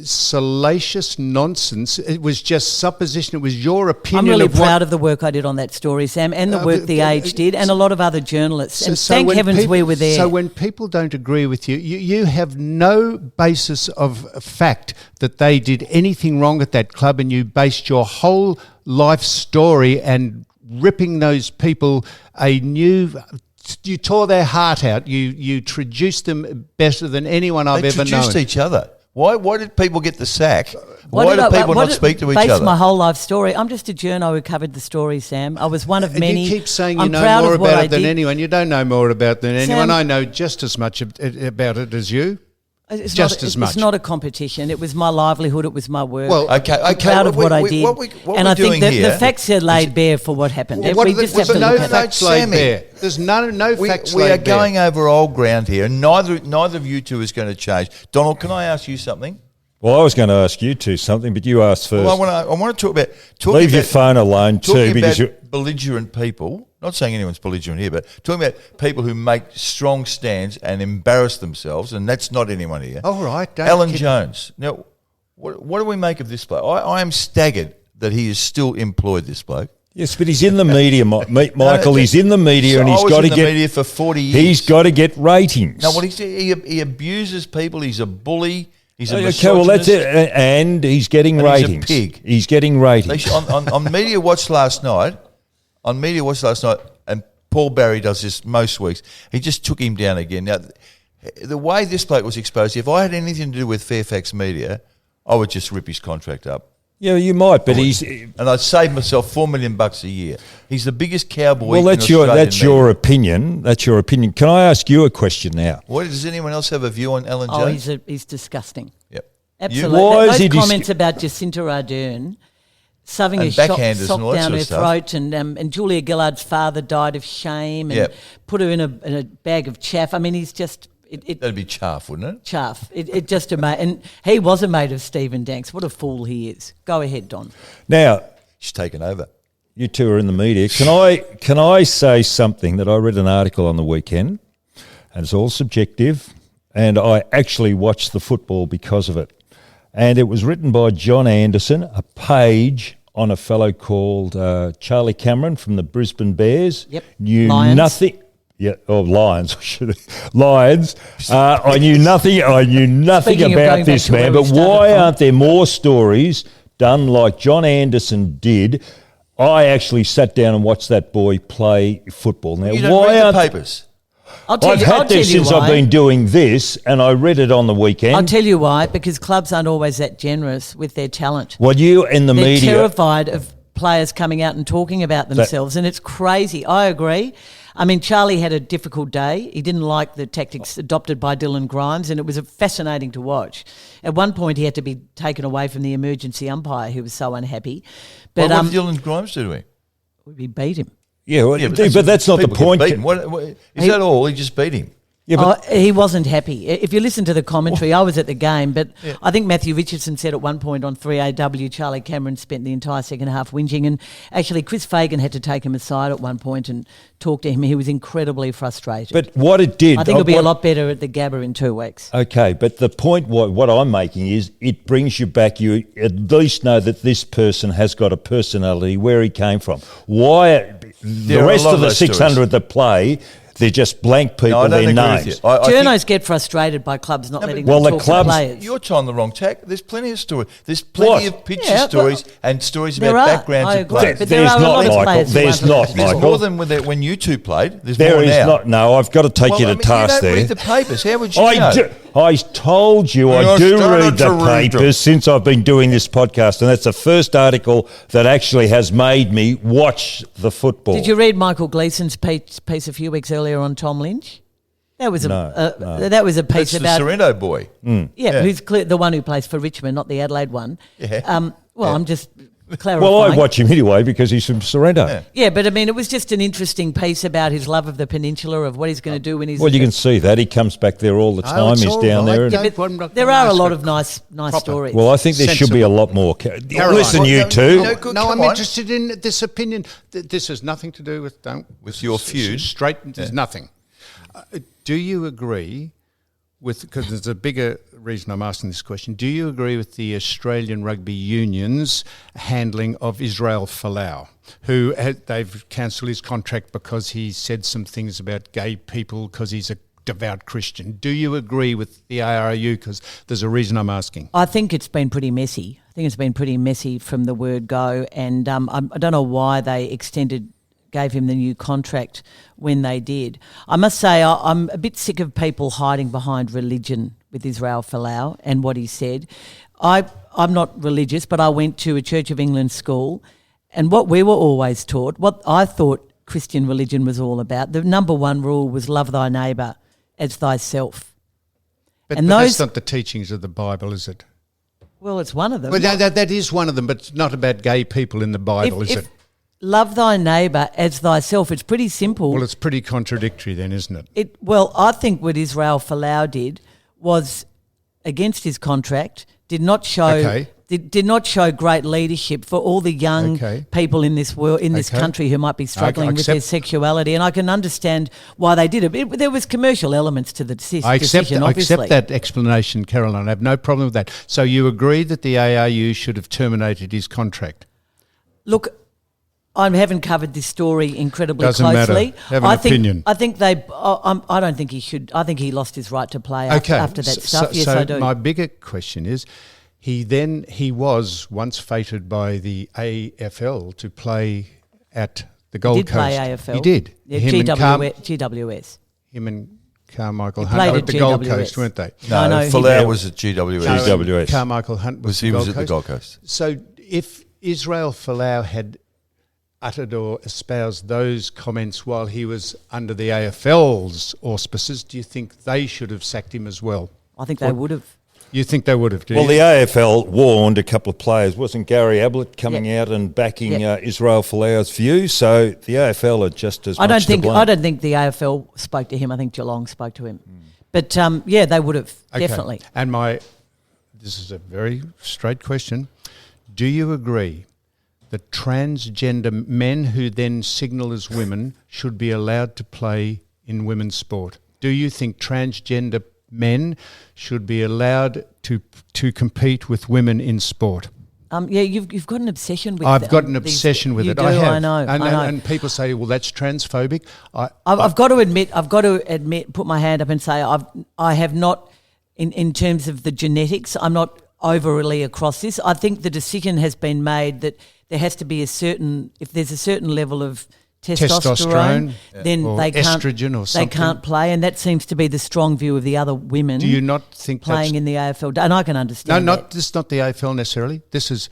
salacious nonsense. It was just supposition. It was your opinion. I'm really of what- proud of the work I did on that story, Sam, and the work The Age did, and a lot of other journalists. And thank when heavens we were there. So when people don't agree with you, you have no basis of fact that they did anything wrong at that club, and you based your whole life story and ripping those people a new... You tore their heart out. You traduced them better than anyone I've They ever traduced known. each other. Why did people get the sack? What Why did do I- people what not did- speak to each based other? my whole life story. I'm just a journo who covered the story, Sam. I was one of And many. you keep saying you I'm know proud more of what about I it than did. anyone. You don't know more about it than anyone. Sam- I know just as much about it as you. It's just not, as much. It's not a competition. It was my livelihood. It was my work. Well, Okay, I'm proud of what I did. What and we're I think doing that here, the facts are laid bare for what happened. Well, what we are the- just have but to no look at it. facts laid Sammy. bare. There's no facts we laid are bare. going over old ground here, and neither of you two is going to change. Donald, can I ask you something? Well, I was going to ask you two something, but you asked first. Well, I want to talk about Leave your phone alone too, talking because about you. belligerent people. Not saying anyone's belligerent here, but talking about people who make strong stands and embarrass themselves, and that's not anyone here. All right, don't Alan kid- Jones. Now, what do we make of this bloke? I am staggered that he is still employed. This bloke. Yes, but he's in the media, Michael. He's in the media, So and I he's was got to in the get. media for 40 years. He's got to get ratings. No, what he abuses people. He's a bully. He's a Okay, well that's it, and he's getting And he's a ratings. pig. He's getting They ratings. should- on Media Watch last night, and Paul Barry does this most weeks, he just took him down again. Now, the way this bloke was exposed, if I had anything to do with Fairfax Media, I would just rip his contract up. Yeah, you might, but he's. And I save myself $4 million a year. He's the biggest cowboy. Well, that's your opinion. That's your opinion. Can I ask you a question now? What does anyone else have a view on Alan Oh, Jones? he's disgusting. Yep. Absolutely. Why is Those he comments about Jacinta Ardern shoving And a sock backhanders and all that down sort her of stuff. throat, and Julia Gillard's father died of shame, and Yep. put her in a bag of chaff. I mean, he's just That'd be chaff, wouldn't it? chaff. It just and he wasn't made of Stephen Danks. What a fool he is. Go ahead, Don. Now, She's taken over. you two are in the media. Can I say something that I read an article on the weekend, and it's all subjective, and I actually watched the football because of it. And it was written by John Anderson, a page on a fellow called Charlie Cameron from the Brisbane Bears. Yep. Knew Lions. nothing. Yeah, Lions. Lions. I knew nothing. I knew nothing Speaking of about going back this to where man. we But started why from. aren't there more stories done like John Anderson did? I actually sat down and watched that boy play football. Now, You don't why read the aren't papers. I'll tell I've you, I'll had tell this you since why. I've been doing this, and I read it on the weekend. I'll tell you why. Because clubs aren't always that generous with their talent. Well, you in the They're media. terrified of players coming out and talking about themselves, and it's crazy. I agree. I mean, Charlie had a difficult day. He didn't like the tactics adopted by Dylan Grimes, and it was fascinating to watch. At one point, he had to be taken away from the emergency umpire, who was so unhappy. But What did Dylan Grimes do to him? we beat him. Yeah, well, but that's not the People get point. beaten. Is that all? He just beat him. Yeah, but He wasn't happy. If you listen to the commentary, I was at the game, but I think Matthew Richardson said at one point on 3AW, Charlie Cameron spent the entire second half whinging, and actually Chris Fagan had to take him aside at one point and talk to him. He was incredibly frustrated. but what it did, I think it'll be a lot better at the Gabba in 2 weeks. Okay, but the point what I'm making is it brings you back. You at least know that this person has got a personality, where he came from. Why the are a rest lot of of the those 600 that play, they're just blank people. I don't their agree with names. you. I think- Journos get frustrated by clubs not letting well, them the talk clubs- to players. You're on the wrong tack. There's plenty of stories. There's plenty What? of picture Yeah, but stories and stories there about are. backgrounds I of agree. players. But there There's are a not, lot of Michael. players who There's won't not, let them There's talk. Michael. more than when you two played. There's There more is now. not. No, I've got to take Well, you I to mean, task you don't there. read the papers. How would you I know? do. I told you I You're do starting read the to read them. papers since I've been doing this podcast, and that's the first article that actually has made me watch the football. Did you read Michael Gleason's piece a few weeks earlier on Tom Lynch? That was that was a piece That's the about Sorrento boy. yeah, who's the one who plays for Richmond, not the Adelaide one. Yeah. I'm just clarifying. Well, I watch him anyway because he's from Sorrento. Yeah. Yeah, but I mean, it was just an interesting piece about his love of the peninsula, of what he's going to do when he's. Well, you can see that. He comes back there all the time. it's He's all down right. there. Yeah, And, but I'm not there gonna are a ask lot a of nice proper- stories. well, I think there should be a lot more. Listen, you two. No, good, No, come I'm on. interested in this opinion. This has nothing to do with With your feud. Straight, there's nothing. Do you agree with? Because there's a bigger reason I'm asking this question. Do you agree with the Australian Rugby Union's handling of Israel Folau, who they've cancelled his contract because he said some things about gay people because he's a devout Christian? Do you agree with the ARU? Because there's a reason I'm asking. I think it's been pretty messy. I think it's been pretty messy from the word go, and I don't know why they gave him the new contract when they did. I must say I'm a bit sick of people hiding behind religion with Israel Folau and what he said. I'm not religious, but I went to a Church of England school, and what we were always taught, what I thought Christian religion was all about, the number one rule was love thy neighbour as thyself. But those- that's not the teachings of the Bible, is it? Well, it's one of them. Well, that is one of them, but it's not about gay people in the Bible, is it? Love thy neighbour as thyself, it's pretty simple. Well, it's pretty contradictory then, isn't it? Well, I think what Israel Folau did was against his contract, did not show did not show great leadership for all the young people in this world, in this country, who might be struggling with their sexuality, and I can understand why they did it. There was commercial elements to the decision. I accept obviously. that explanation, Caroline. I have no problem with that. So you agree that the ARU should have terminated his contract? Look, I haven't covered this story incredibly Doesn't closely. matter. Have an opinion. I think they. I don't think he should. I think he lost his right to play after that stuff. Yes, I do. My bigger question is, he was once fated by the AFL to play at the Gold He did Coast. play AFL. He did. Yeah, GWS. Him and Carmichael He Hunt played were at at the Gold GWS. Coast, weren't they? No, No, he Folau did. was at GWS. GWS. Carmichael Hunt was He was at the Gold Coast. So if Israel Folau had uttered or espoused those comments while he was under the AFL's auspices, do you think they should have sacked him as well? I think they would have. You think they would have, do Well, you? the AFL warned a couple of players. Wasn't Gary Ablett coming out and backing Israel Folau's view? So the AFL are just as much to blame. I don't think the AFL spoke to him. I think Geelong spoke to him. But they would have, definitely. And this is a very straight question. Do you agree that transgender men who then signal as women should be allowed to play in women's sport? Do you think transgender men should be allowed to compete with women in sport? You've got an obsession with. I've got an obsession with it. I have. I know. And people say, well, that's transphobic. I've got to admit, put my hand up and say I have not, in terms of the genetics, I'm not overly across this. I think the decision has been made that there has to be if there's a certain level of testosterone, then or they can't, estrogen or something. They can't play, and that seems to be the strong view of the other women. Do you not think playing in the AFL? And I can understand. This is not the AFL necessarily. This is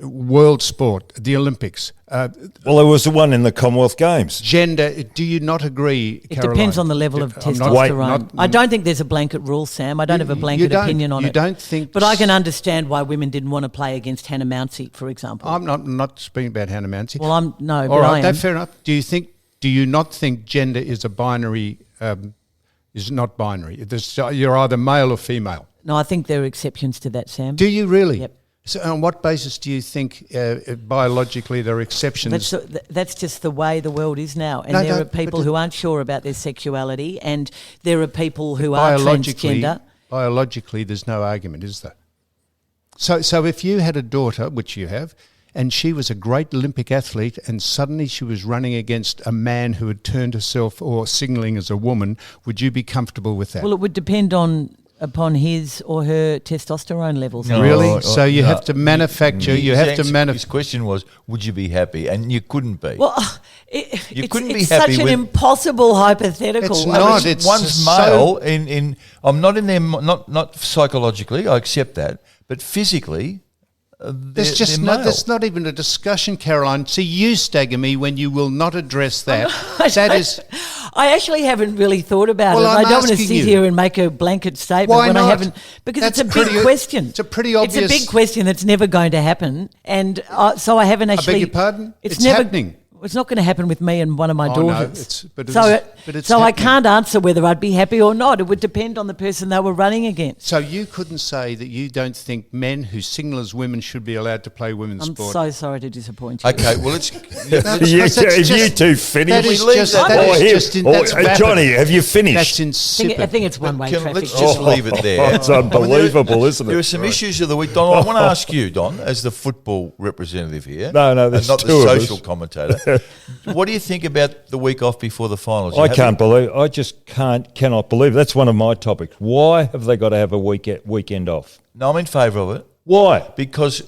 world sport, the Olympics. Well, there was the one in the Commonwealth Games. Gender. Do you not agree, It Caroline? depends on the level of testosterone. I don't think there's a blanket rule, Sam. I don't have a blanket opinion on it. You don't think... But I can understand why women didn't want to play against Hannah Mounsey, for example. I'm not speaking about Hannah Mounsey. Well, All right, that's fair enough. Do you not think gender is a binary... is not binary? You're either male or female. No, I think there are exceptions to that, Sam. Do you really? Yep. So on what basis do you think biologically there are exceptions? That's just the way the world is now. And there are people who aren't sure about their sexuality, and there are people who are transgender. Biologically, there's no argument, is there? So if you had a daughter, which you have, and she was a great Olympic athlete, and suddenly she was running against a man who had turned herself or signalling as a woman, would you be comfortable with that? Well, it would depend upon his or her testosterone levels. No, really? So you have to manufacture. His question was, would you be happy? And you couldn't be. Well, it's such an impossible hypothetical. It's not. It's one's male. I'm not in there. Not psychologically. I accept that, but physically. That's not even a discussion, Caroline. See, you stagger me when you will not address that. I actually haven't really thought about it. I'm I don't want to asking sit here and make a blanket statement Why when not? I haven't, because it's a big question. It's a pretty obvious. It's a big question that's never going to happen, and so I haven't actually. I beg your pardon? It's never happening. It's not going to happen with me and one of my daughters. No, I can't answer whether I'd be happy or not. It would depend on the person they were running against. So you couldn't say that you don't think men who signal as women should be allowed to play women's sport. I'm so sorry to disappoint you. Okay, well, you two finished. Johnny, have you finished? That's insipid. I think it's one-way traffic. Let's just leave it there. It's unbelievable, isn't it? There are some issues of the week. Don, I want to ask you, Don, as the football representative here. No, there's not two the of us. social commentator. What do you think about the week off before the finals? I just cannot believe it. That's one of my topics. Why have they got to have a weekend off? No, I'm in favour of it. Why? Because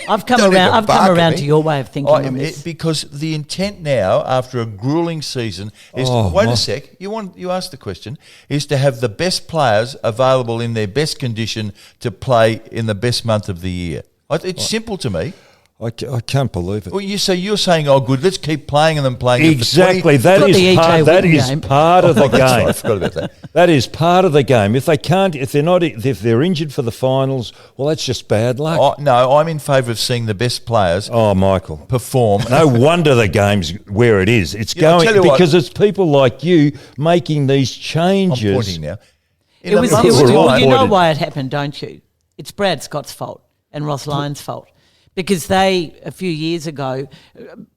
I've come around to your way of thinking on this. Because the intent now, after a gruelling season, is wait a sec. You asked the question, is to have the best players available in their best condition to play in the best month of the year. It's simple to me. I can't believe it. Well, you're saying, oh, good, let's keep playing and then playing. Exactly. That is part of the game. Right, I forgot about that. That is part of the game. If they're injured for the finals, well, that's just bad luck. No, I'm in favour of seeing the best players. Michael, perform. No wonder the game's where it is. It's going because it's people like you making these changes. I'm pointing now. You know why it happened, don't you? It's Brad Scott's fault and Ross Lyon's fault. Because a few years ago,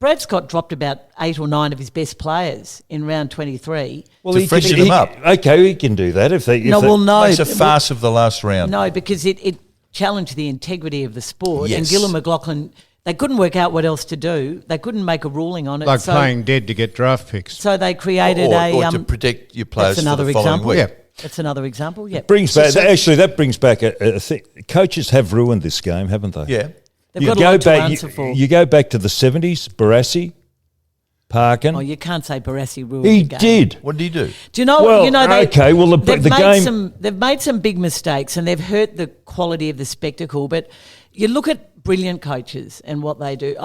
Brad Scott dropped about 8 or 9 of his best players in round 23. Well, to freshen them up. Okay, he can do that. Makes a farce of the last round. No, because it challenged the integrity of the sport. Yes. And Gillon McLaughlin, they couldn't work out what else to do. They couldn't make a ruling on it. Like playing dead to get draft picks. So they created or to protect your players for the following week. Yeah. That's another example, yeah. That brings back a thing. Coaches have ruined this game, haven't they? Yeah. They've got a lot to answer for. You go back to the 70s, Barassi, Parkin. Oh, you can't say Barassi ruined the game. He did. What did he do? Do you know? The game. They've made some big mistakes and they've hurt the quality of the spectacle. But you look at brilliant coaches and what they do.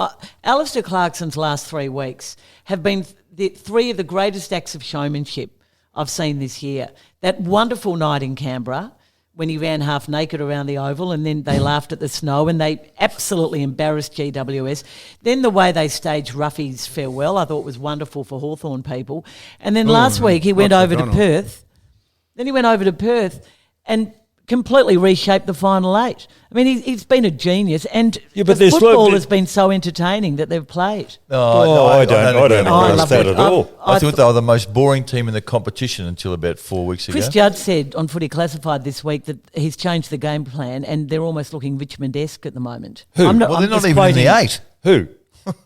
Alistair Clarkson's last 3 weeks have been three of the greatest acts of showmanship I've seen this year. That wonderful night in Canberra when he ran half naked around the oval and then they laughed at the snow and they absolutely embarrassed GWS. Then the way they staged Ruffy's farewell I thought was wonderful for Hawthorn people. And then last week he went over to Perth. Then he went over to Perth and completely reshaped the final 8. I mean, he's been a genius, and but the football has been so entertaining that they've played. I don't agree with that at all. I thought they were the most boring team in the competition until about 4 weeks ago. Chris Judd said on Footy Classified this week that he's changed the game plan, and they're almost looking Richmond-esque at the moment. Who? They're not even in the 8. Who?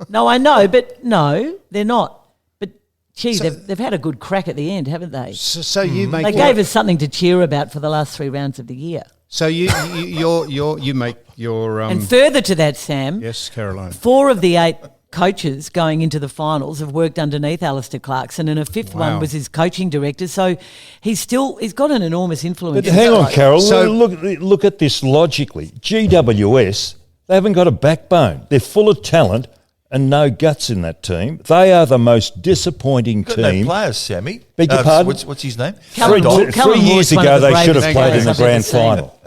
No, I know, but no, they're not. But gee, they've had a good crack at the end, haven't they? So you make They gave us something to cheer about for the last 3 rounds of the year. So you make your And further to that, Sam, yes, Caroline. 4 of the 8 coaches going into the finals have worked underneath Alistair Clarkson, and a 5th one was his coaching director. So he's got an enormous influence. But hang on, Carol. So look at this logically. GWS, they haven't got a backbone. They're full of talent and no guts in that team. They are the most disappointing Got team. no players, Sammy. Beg your pardon? What's his name? Callum Ward's 3 years one ago, of the they should have bravest played in the players I've ever grand seen. final.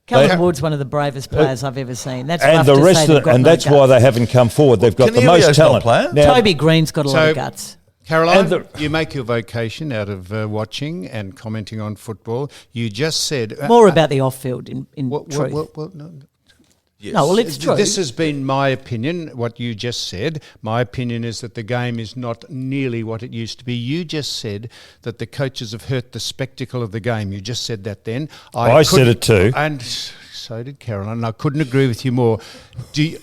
Callum Ward's one of the bravest players I've ever seen. That's And rough the to rest say of they've it, got and no that's why guts. they haven't come forward. They've got the Cornelio's most not talent. playing. Now, Toby Green's got a lot of guts. Caroline, you make your vocation out of watching and commenting on football. You just said More about the off-field in truth. no. Yes. No, well, it's true. This has been my opinion, what you just said. My opinion is that the game is not nearly what it used to be. You just said that the coaches have hurt the spectacle of the game. You just said that then. I said it too. And so did Caroline. And I couldn't agree with you more.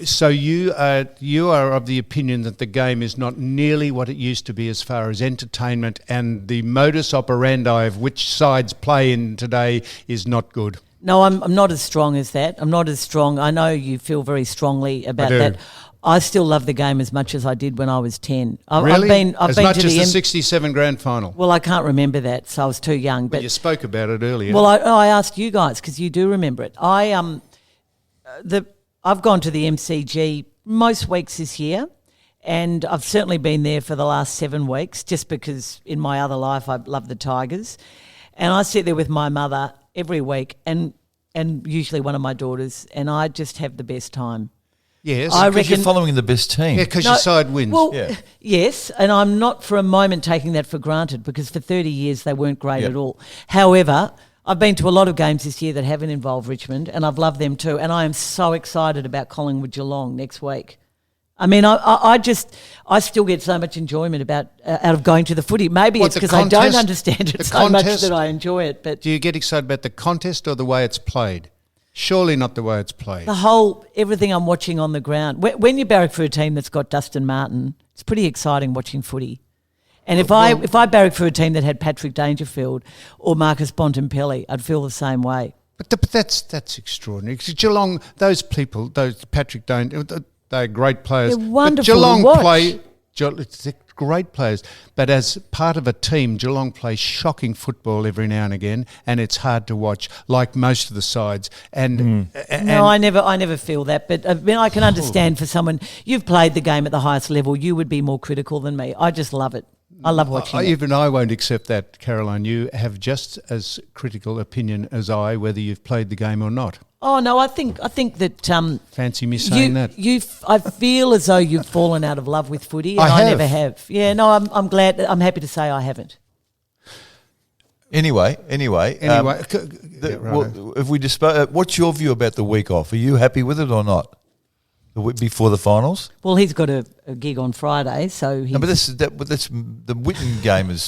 So you are of the opinion that the game is not nearly what it used to be as far as entertainment, and the modus operandi of which sides play in today is not good. No, I'm not as strong as that. I'm not as strong. I know you feel very strongly about that. I still love the game as much as I did when I was 10. Really? I've as been much to as the the 67 grand final? Well, I can't remember that, so I was too young. But you spoke about it earlier. Well, I asked you guys because you do remember it. I've gone to the MCG most weeks this year, and I've certainly been there for the last 7 weeks just because in my other life I love the Tigers. And I sit there with my mother every week and usually one of my daughters, and I just have the best time. Yes. I reckon you're following the best team. Yeah, because your side wins. Well, yes, and I'm not for a moment taking that for granted because for 30 years they weren't great at all. However, I've been to a lot of games this year that haven't involved Richmond, and I've loved them too, and I am so excited about Collingwood Geelong next week. I mean, I still get so much enjoyment out of going to the footy. Maybe it's because I don't understand it so much that I enjoy it. But do you get excited about the contest or the way it's played? Surely not the way it's played. Everything I'm watching on the ground. When you barrack for a team that's got Dustin Martin, it's pretty exciting watching footy. And if I barrack for a team that had Patrick Dangerfield or Marcus Bontempelli, I'd feel the same way. But that's extraordinary. Geelong, those people, those Patrick Dangerfield, they're great players. They're wonderful but Geelong to watch. they're great players. But as part of a team, Geelong plays shocking football every now and again, and it's hard to watch, like most of the sides. And no, I never feel that. But I mean, I can understand for someone you've played the game at the highest level, you would be more critical than me. I just love it. I love watching it. Even I won't accept that, Caroline. You have just as critical opinion as I, whether you've played the game or not. Oh no, I think that. Fancy me saying that. I feel as though you've fallen out of love with footy, and I never have. Yeah, no, I'm glad. I'm happy to say I haven't. Anyway. If we what's your view about the week off? Are you happy with it or not? The week before the finals? Well, he's got a gig on Friday, so he's... No, but that's the Whitten game has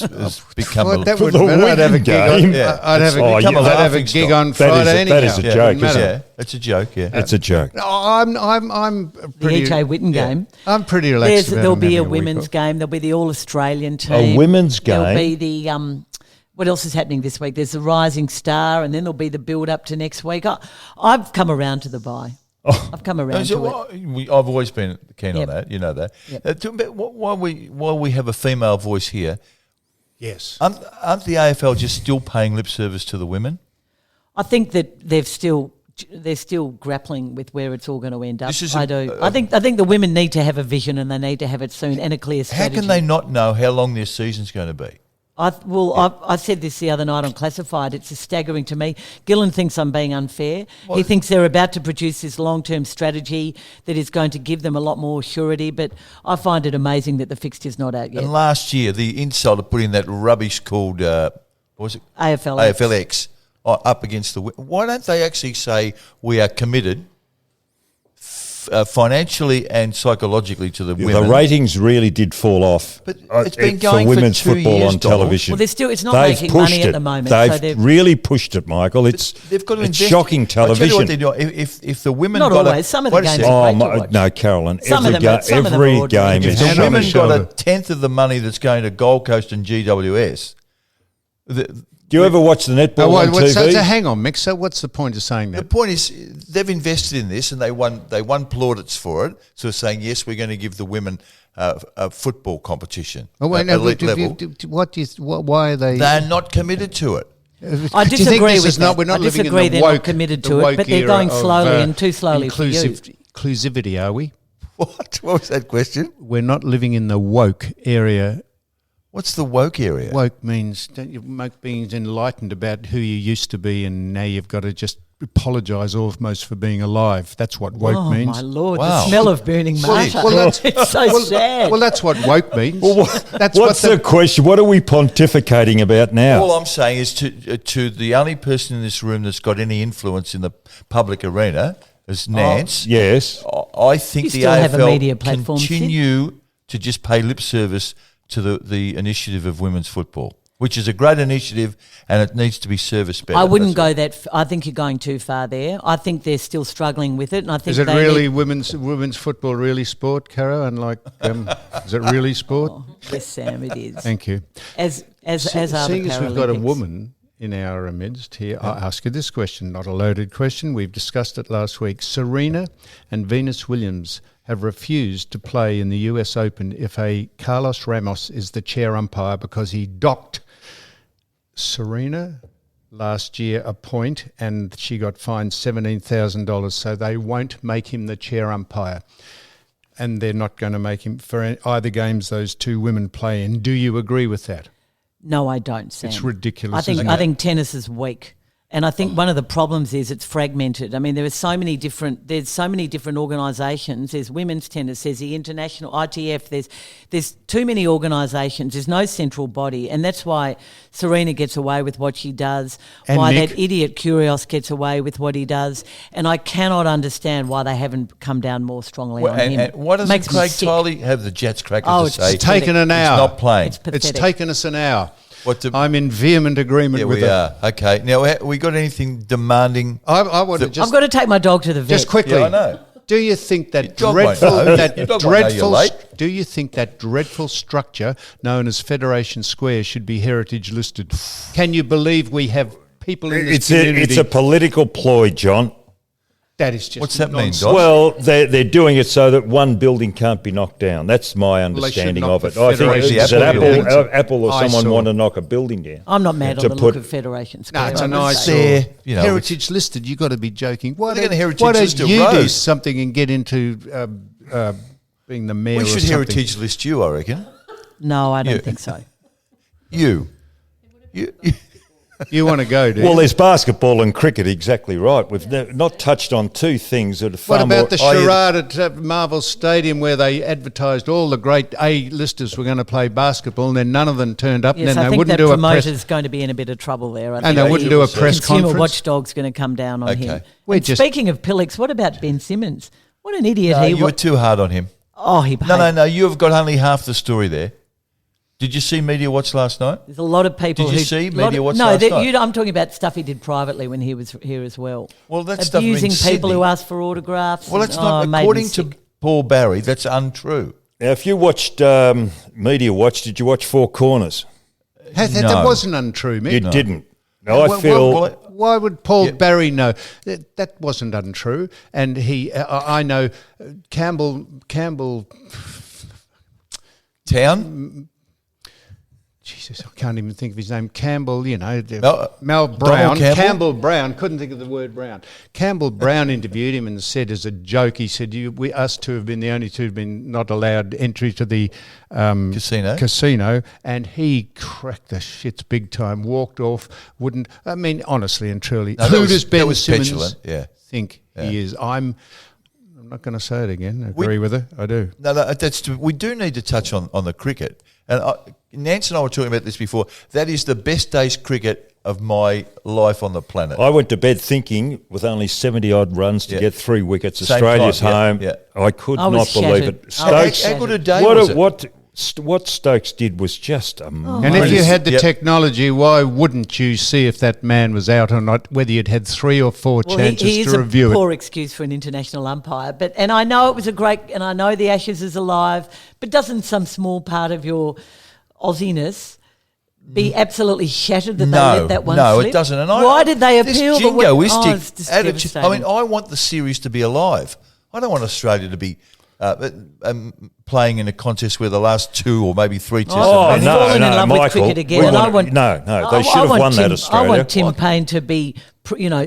become that wouldn't matter. I'd have a gig on. I'd have a gig on Friday anyhow. That is a joke, isn't it? Yeah, it's a joke. Yeah, it's a joke. I'm pretty. The EJ Whitten game. I'm pretty relaxed. There'll be a women's game. There'll be the All Australian team. A women's game. There'll be the what else is happening this week? There's the Rising Star, and then there'll be the build up to next week. I've come around to the bye. I've come around to it. I've always been keen on that. You know that. Yep. While we have a female voice here, yes, aren't the AFL just still paying lip service to the women? I think that they've still they're still grappling with where it's all going to end up. This is I think the women need to have a vision, and they need to have it soon, and a clear How strategy. can they not know how long their season's going to be? I said this the other night on Classified. It's staggering to me. Gillen thinks I'm being unfair. He thinks they're about to produce this long-term strategy that is going to give them a lot more surety, but I find it amazing that the fixture's not out yet. And last year, the Insider put in that rubbish called, what was it? AFLX. AFLX up against the... Why don't they actually say we are committed financially and psychologically to the women? The ratings really did fall off. But it's been going for women's for 2 football years, on Donald. television. Well, it's not They've making pushed money it. at the moment. So They've really pushed it, Michael. It's They've got to it's invest. shocking I'll tell you what television. they're doing. If the women Not got always. Some of the wait a games second. are great to watch. No, Carolyn. Some of them are Every ordinary. game If is the And shocking. on women the got show. a tenth of the money that's going to Gold Coast and GWS, Do you ever watch the netball on TV? So hang on, Mick. So what's the point of saying the that? point is they've invested in this and they won plaudits for it. So saying yes, we're going to give the women a football competition at elite level. Why are they? They're not committed to it. I Do you think disagree this with is not? that. We're not I living in disagree the they're woke, not committed the to it, woke but they're era going of, slowly and too slowly for you. Inclusivity, are we? What was that question? We're not living in the woke area. What's the woke area? Woke means being enlightened about who you used to be, and now you've got to just apologise almost for being alive. That's what woke means. Oh my lord! Wow. The smell of burning martyr. It's so sad. Well, that's what woke means. That's What's the question? What are we pontificating about now? All I'm saying is to the only person in this room that's got any influence in the public arena is Nance. Yes. I think You the still have a AFL media platform, Sid. continue to just pay lip service to the initiative of women's football, which is a great initiative and it needs to be serviced better. I wouldn't go that. I think you're going too far there. I think they're still struggling with it, and I think Is it they really need- women's football really sport, Caro? And is it really sport? Oh, yes, Sam, it is. Thank you. As are the Seeing as we've got a Paralympics. woman in our midst here, I ask you this question, not a loaded question. We've discussed it last week. Serena and Venus Williams have refused to play in the US Open if Carlos Ramos is the chair umpire because he docked Serena last year a point and she got fined $17,000, so they won't make him the chair umpire. And they're not going to make him for either games those two women play in. Do you agree with that? No, I don't, Sam. It's ridiculous, I think isn't I it? think tennis is weak. And I think one of the problems is it's fragmented. I mean, there's so many different organisations. There's women's tennis, there's the international ITF, there's too many organisations, there's no central body, and that's why Serena gets away with what she does, And why Nick? that idiot Kyrgios gets away with what he does, and I cannot understand why they haven't come down more strongly on him. And what does Makes me Craig sick. Tiley have the Jets crackers Oh, to it's say? It's taken an He's hour. not playing. It's pathetic. It's taken us an hour. What the- I'm in vehement agreement Yeah, with we that. are. Okay. Now, we got anything demanding? I want to I've just got to take my dog to the vet. just quickly. Yeah, I know. Do you think that Your dog won't dreadful know. Your dog won't know you're late. Do you think that dreadful structure known as Federation Square should be heritage listed? Can you believe we have people in this community? It's a political ploy, John. that is just What's that mean, nonsense. Don? Well, they're doing it so that one building can't be knocked down. That's my understanding knock of it. the I think Federation is it Apple building. Apple or I someone saw. want to knock a building down. I'm not mad To on the put- look of Federation No, Square. it's a I'm nice just saying. there, you know, heritage listed. You got to be joking. Why They're don't, gonna heritage why don't list a you do road. something and get into being the mayor? We or should something? heritage list you, I reckon. No, I don't Yeah. think so. You. You want to go, do you? Well, there's basketball and cricket, exactly right. We've not touched on two things that are far What more... about the charade at Marvel Stadium where they advertised all the great A-listers were going to play basketball and then none of them turned up Yes, and I then they think wouldn't that do a press... promoter's going to be in a bit of trouble there. I And think they wouldn't do a press Consumer conference? Watchdog's going to come down on him. Okay. We're And just- speaking of Pillix, what about Ben Simmons? What an idiot No, he you were was. too hard on him. Oh, he No. You have got only half the story there. Did you see Media Watch last night? There's a lot of people Did you who... see lot Media of- Watch No, last night? I'm talking about stuff he did privately when he was here as well. Well, that stuff Abusing means people Sydney. who ask for autographs. Well, and- that's not, it made me according to sick. Paul Barry, that's untrue. Now, if you watched Media Watch, did you watch Four Corners? That No. wasn't untrue, Mick. You didn't. No, I Well, feel... well, Why would Paul Yeah. Barry know? That wasn't untrue. And I know Campbell... Town? Jesus, I can't even think of his name. Campbell, Mel Brown. Campbell? Campbell Brown. Couldn't think of the word Brown. Campbell Brown interviewed him and said as a joke, he said, us two have been the only two who've been not allowed entry to the casino. And he cracked the shits big time, walked off, wouldn't. I mean, honestly and truly, who does Ben Simmons think he is? I'm not going to say it again. Agree with her. I do. No, we do need to touch on the cricket. And Nance and I were talking about this before. That is the best day's cricket of my life on the planet. I went to bed thinking with only 70-odd runs to get 3 wickets, Same Australia's time, home. yeah. I could I not was believe shattered. it. Stokes, How good a day was it? What Stokes did was just amazing. And if you had the technology, why wouldn't you see if that man was out or not, whether you'd had 3 or 4 chances he is to review a poor it? excuse for an international umpire. And I know it was and I know the Ashes is alive, but doesn't some small part of your Aussiness be absolutely shattered that they let that one slip? No, it doesn't. And why did they appeal? This jingoistic it's just attitude. devastating. I mean, I want the series to be alive. I don't want Australia to be playing in a contest where the last 2 or maybe 3 tests. I've fallen in love with cricket again. And I want they should have won that, Australia. I want Tim Payne to be,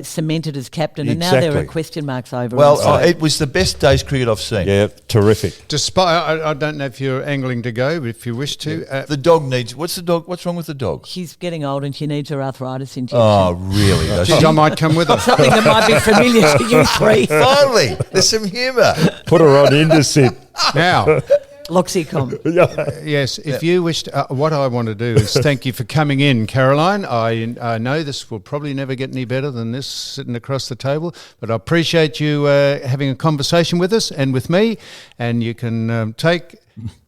cemented as captain, and now there are question marks over him. Well, it was the best day's cricket I've seen. Yeah, terrific. Despite, I don't know if you're angling to go, but if you wish to. The dog needs. What's wrong with the dog? She's getting old and she needs her arthritis injection. Oh, really? Geez, I might come with her. Something that might be familiar to you three. Finally, there's some humour. Put her on Indesit. Now, Loxicon. yes, if you wish to, what I want to do is thank you for coming in, Caroline. I know this will probably never get any better than this sitting across the table, but I appreciate you having a conversation with us and with me, and you can take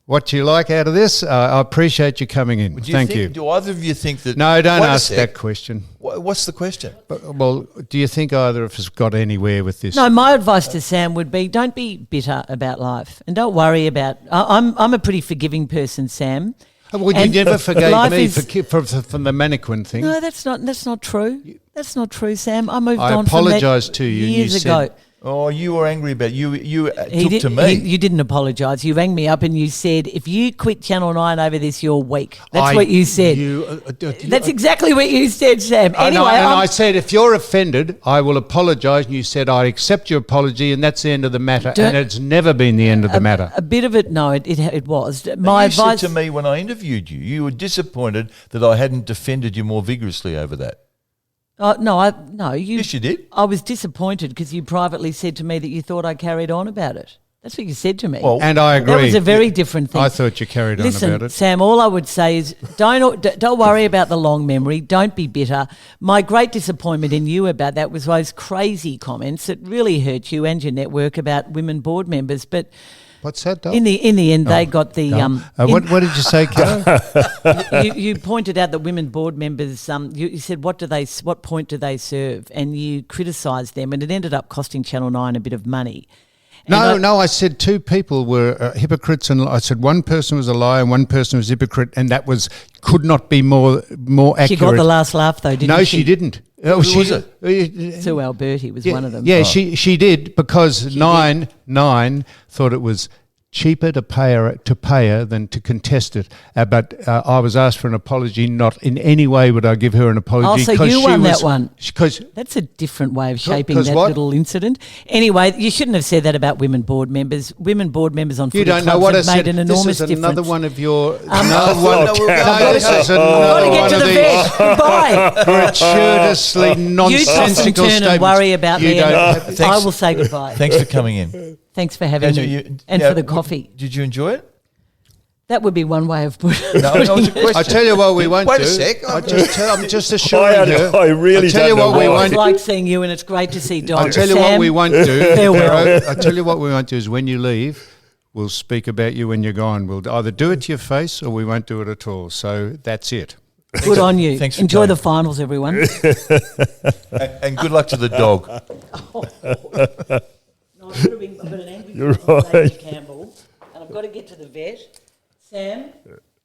what you like out of this. I appreciate you coming in. Thank you. Do either of you think that... No, don't ask that question. What's the question? Well, do you think either of us got anywhere with this? No, my advice to Sam would be don't be bitter about life and don't worry about... I'm a pretty forgiving person, Sam. Well, you never forgave me from the mannequin thing. No, that's not true. That's not true, Sam. I moved on from that apologised to you years and you ago. said... Oh, you were angry about it. You took to me. You didn't apologise. You rang me up and you said, if you quit Channel 9 over this, you're weak. That's what you said. That's exactly what you said, Sam. Anyway, I said, if you're offended, I will apologise. And you said, I accept your apology and that's the end of the matter. And it's never been the end of the matter. A bit of it, no, it was. My advice... said to me when I interviewed you, you were disappointed that I hadn't defended you more vigorously over that. No. Yes, you did. I was disappointed because you privately said to me that you thought I carried on about it. That's what you said to me. Well, and I agree. That was a very different thing. I thought you carried on about it. Sam, all I would say is don't worry about the long memory. Don't be bitter. My great disappointment in you about that was those crazy comments that really hurt you and your network about women board members. But what's that, Dom? In the end, they got the... what did you say, Carol? you pointed out that women board members, you said, what point do they serve? And you criticised them, and it ended up costing Channel 9 a bit of money. I said 2 people were hypocrites, and I said one person was a liar and one person was a hypocrite, and that could not be more accurate. She got the last laugh, though, didn't she? No, she didn't. Who was it? Sue Alberti was one of them. Yeah, she did because Nine thought it was cheaper to pay her than to contest it. But I was asked for an apology. Not in any way would I give her an apology. Oh, so you won that one. That's a different way of shaping that little incident. Anyway, you shouldn't have said that about women board members. Women board members on footy clubs have made an enormous difference. This is another one of your... This is another one of these Goodbye. gratuitously nonsensical statements. You and worry about me. I will say goodbye. Thanks for coming in. Thanks for having me and for the coffee. Did you enjoy it? That would be one way of putting it. No, it was a question. I tell you what we won't do. Wait a sec. I'm just assuring you. I really tell you what we won't. It's like seeing you, and it's great to see Dom. I'll tell you what we won't do. Farewell. I'll tell you what we won't do is when you leave, we'll speak about you when you're gone. We'll either do it to your face or we won't do it at all. So that's it. Good on you. Thanks for Enjoy coming. the finals, everyone. And good luck to the dog. I've got an angry You're right. right. Campbell, and I've got to get to the vet. Sam,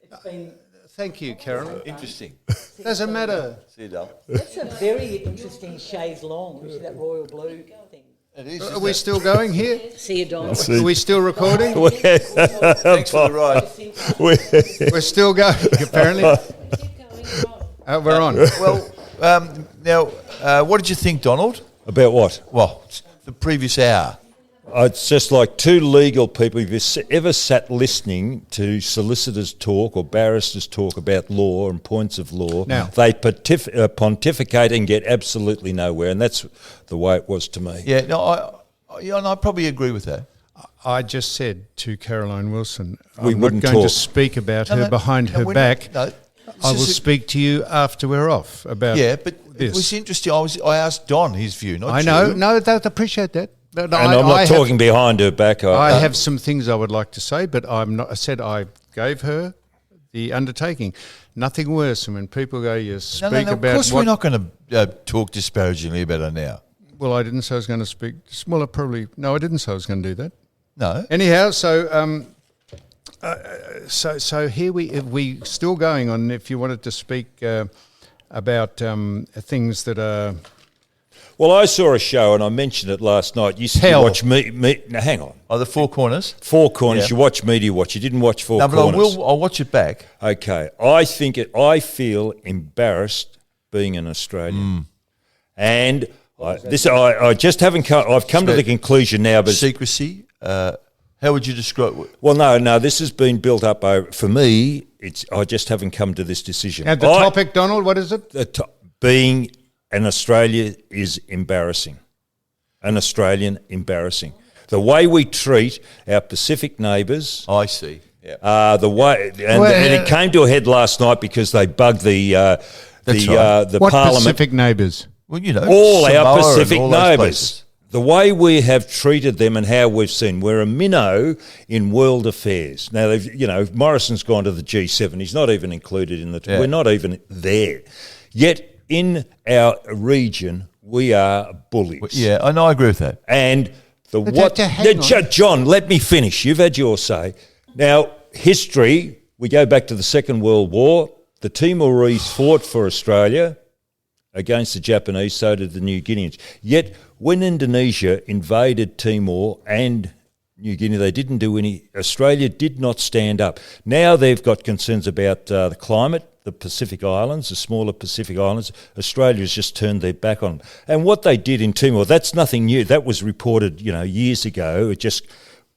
it's been... Thank you, Carolyn. Interesting. Doesn't matter. See you, Dal. That's a very interesting chaise longue, which is that royal blue thing. It is. Are we still going here? See you, Dom. Are we still recording? Thanks for the ride. We're still going, apparently. We're on. Well, now, what did you think, Donald? About what? Well, the previous hour. It's just like two legal people. If you've ever sat listening to solicitors talk or barristers talk about law and points of law, Now- they pontificate and get absolutely nowhere, and that's the way it was to me. Yeah, no, I probably agree with that. I just said to Caroline Wilson, We I'm not wouldn't going to talk. speak about her No, behind her we're back. not- no, I will this is speak to you after we're off about Yeah, but this. it was interesting. I asked Don his view, not I know. you. No, I appreciate that. No, And I'm not talking behind her back. I have some things I would like to say, but I'm not. I said I gave her the undertaking. Nothing worse than when people go, you speak No, about of course what. we're not going to talk disparagingly about her now. Well, I didn't say I was going to speak. Well, I probably no, I didn't say I was going to do that. No. Anyhow, so so here we still going on. If you wanted to speak about things that are Well, I saw a show, and I mentioned it last night. You Hell. watch now, hang on. Oh, the Four Corners? Four Corners. Yeah. You watch Media Watch. You didn't watch Four No, but Corners. I'll watch it back. Okay. I feel embarrassed being an Australian. And I just haven't come, I've come to the conclusion now, but Secrecy. How would you describe it? well, no, this has been built up over, for me, I just haven't come to this decision. at the topic, Donald. What is it? Being an Australia is embarrassing. An Australian embarrassing. The way we treat our Pacific neighbours, I see. Yeah. the way, and it came to a head last night because they bugged the right. What Parliament. Pacific neighbours? Well, you know, All Samoa our and Pacific all those neighbours. places. The way we have treated them and how we've seen, we're a minnow in world affairs. Now, Morrison's gone to the G7. He's not even included in the. Yeah. We're not even there. Yet in our region, we are bullies. Yeah, I know. I agree with that. And hang on. John, let me finish. You've had your say. Now, history. We go back to the Second World War. The Timorese fought for Australia against the Japanese, so did the New Guineans. Yet when Indonesia invaded Timor and New Guinea, they didn't do any. Australia did not stand up. Now they've got concerns about the climate, the Pacific Islands, the smaller Pacific Islands. Australia's just turned their back on them. And what they did in Timor, that's nothing new. That was reported, years ago. It just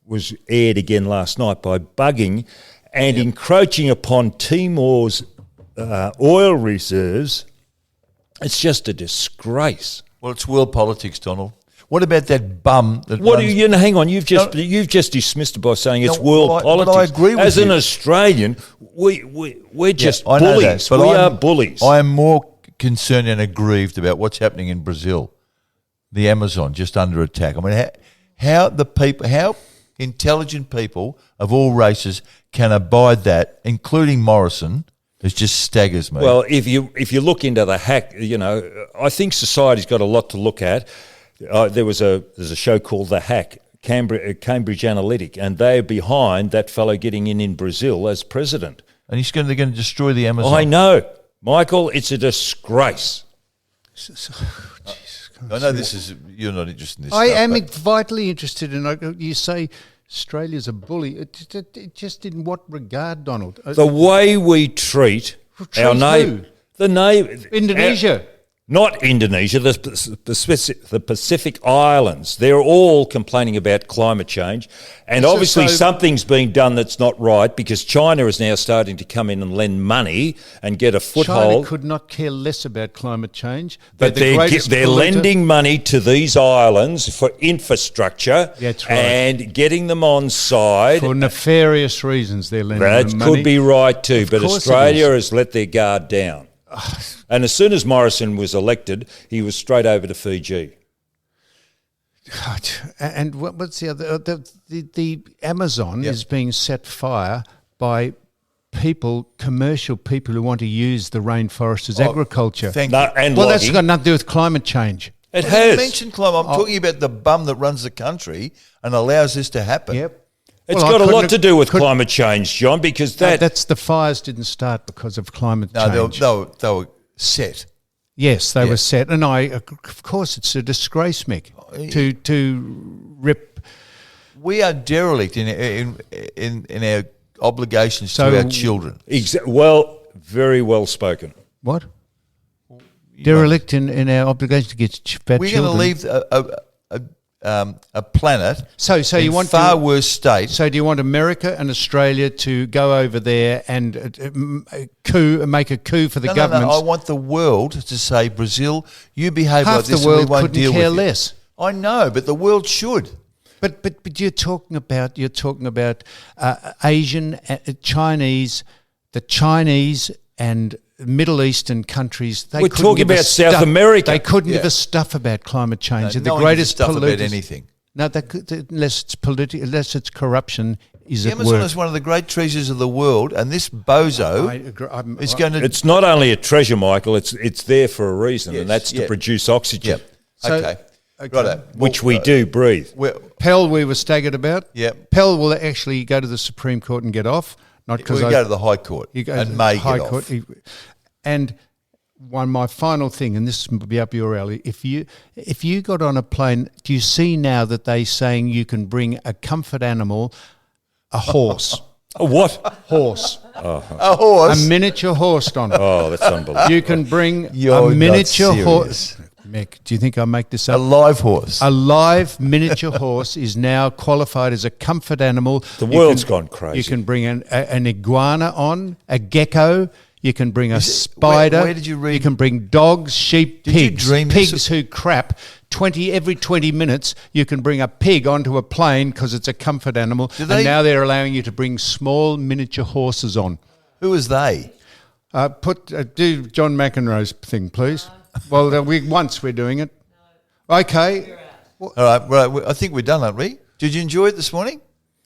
was aired again last night by bugging and encroaching upon Timor's oil reserves. It's just a disgrace. Well, it's world politics, Donald. What about that bum that What runs- do you hang on? You've just dismissed it by saying it's No, world but I politics. agree with As an you. Australian, we're just I know bullies. that, but We I'm- are bullies. I am more concerned and aggrieved about what's happening in Brazil, the Amazon just under attack. I mean, how intelligent people of all races can abide that, including Morrison. It just staggers me. Well, if you look into the hack, I think society's got a lot to look at. There's a show called The Hack, Cambridge Analytic, and they're behind that fellow getting in Brazil as president. and they're going to destroy the Amazon. I know, Michael. It's a disgrace. I know you're not interested in this. I stuff, am but- vitally interested in. You say Australia's a bully. It just in what regard, Donald? The way we treat our Treat neighbour, who? Indonesia. Not Indonesia, the Pacific Islands. They're all complaining about climate change. And obviously so- something's being done that's not right because China is now starting to come in and lend money and get a China foothold. could not care less about climate change. But the they're greatest polluter. lending money to these islands for infrastructure That's right. and getting them on side. For nefarious reasons. They're lending That them money. could be right too, but course it Australia is. has let their guard down. And as soon as Morrison was elected, he was straight over to Fiji. God, and what's the other? The Amazon is being set fire by commercial people who want to use the rainforest as agriculture. Thank No, you. and Well, that's logging. got nothing to do with climate change. It You has. mentioned climate. I'm talking about the bum that runs the country and allows this to happen. Yep. It's Well, I got a couldn't lot have- to do with could- climate change, John, because That's the fires didn't start because of climate No, change. they were set. Yes, they Yeah. were set, and of course, it's a disgrace, Mick, to rip. We are derelict in our obligations So- to our children. very well spoken. What? derelict in our obligation to get fat We're children. going to leave a planet So in you want far to, worse state. So do you want America and Australia to go over there and make a coup for the governments? No, I want the world to say, Brazil, you behave Half like this the and we world won't couldn't deal care with you. less. I know, but the world should. But you're talking about Asian, Chinese, the Chinese and Middle Eastern countries. They We're couldn't talking give a about South stuff. America. They couldn't give a stuff about climate change. No, They're no the one gives a greatest stuff about polluters. anything. No, unless it's unless it's corruption. Is The at Amazon work. is one of the great treasures of the world, and this bozo is going to... It's not only a treasure, Michael. It's there for a reason, Yes, and that's to yeah. produce oxygen, Yep. So- Okay. okay. Righto. which we do breathe. Pell, we were staggered about. Yep. Pell will actually go to the Supreme Court and get off. Not because We go to the High Court you go and to the may High get Court. off. And my final thing, and this will be up your alley. If you got on a plane, do you see now that they saying you can bring a comfort animal, a horse, Oh, what? horse, A horse? a miniature horse, Don. Oh, that's unbelievable. You can bring You're a miniature not horse. serious. Mick, do you think I make this A up? live horse. A live miniature horse is now qualified as a comfort animal. The You world's can- gone crazy. You can bring an iguana on, a gecko. You can bring a spider. where did you read- You can bring dogs, sheep, Did you pigs. dream this- Pigs who crap. Every 20 minutes, you can bring a pig onto a plane because it's a comfort animal. Do they- And now they're allowing you to bring small miniature horses on. Who is they? Do John McEnroe's thing, please. Well, once we're doing it. Okay. All right, I think we're done, aren't we? Did you enjoy it this morning?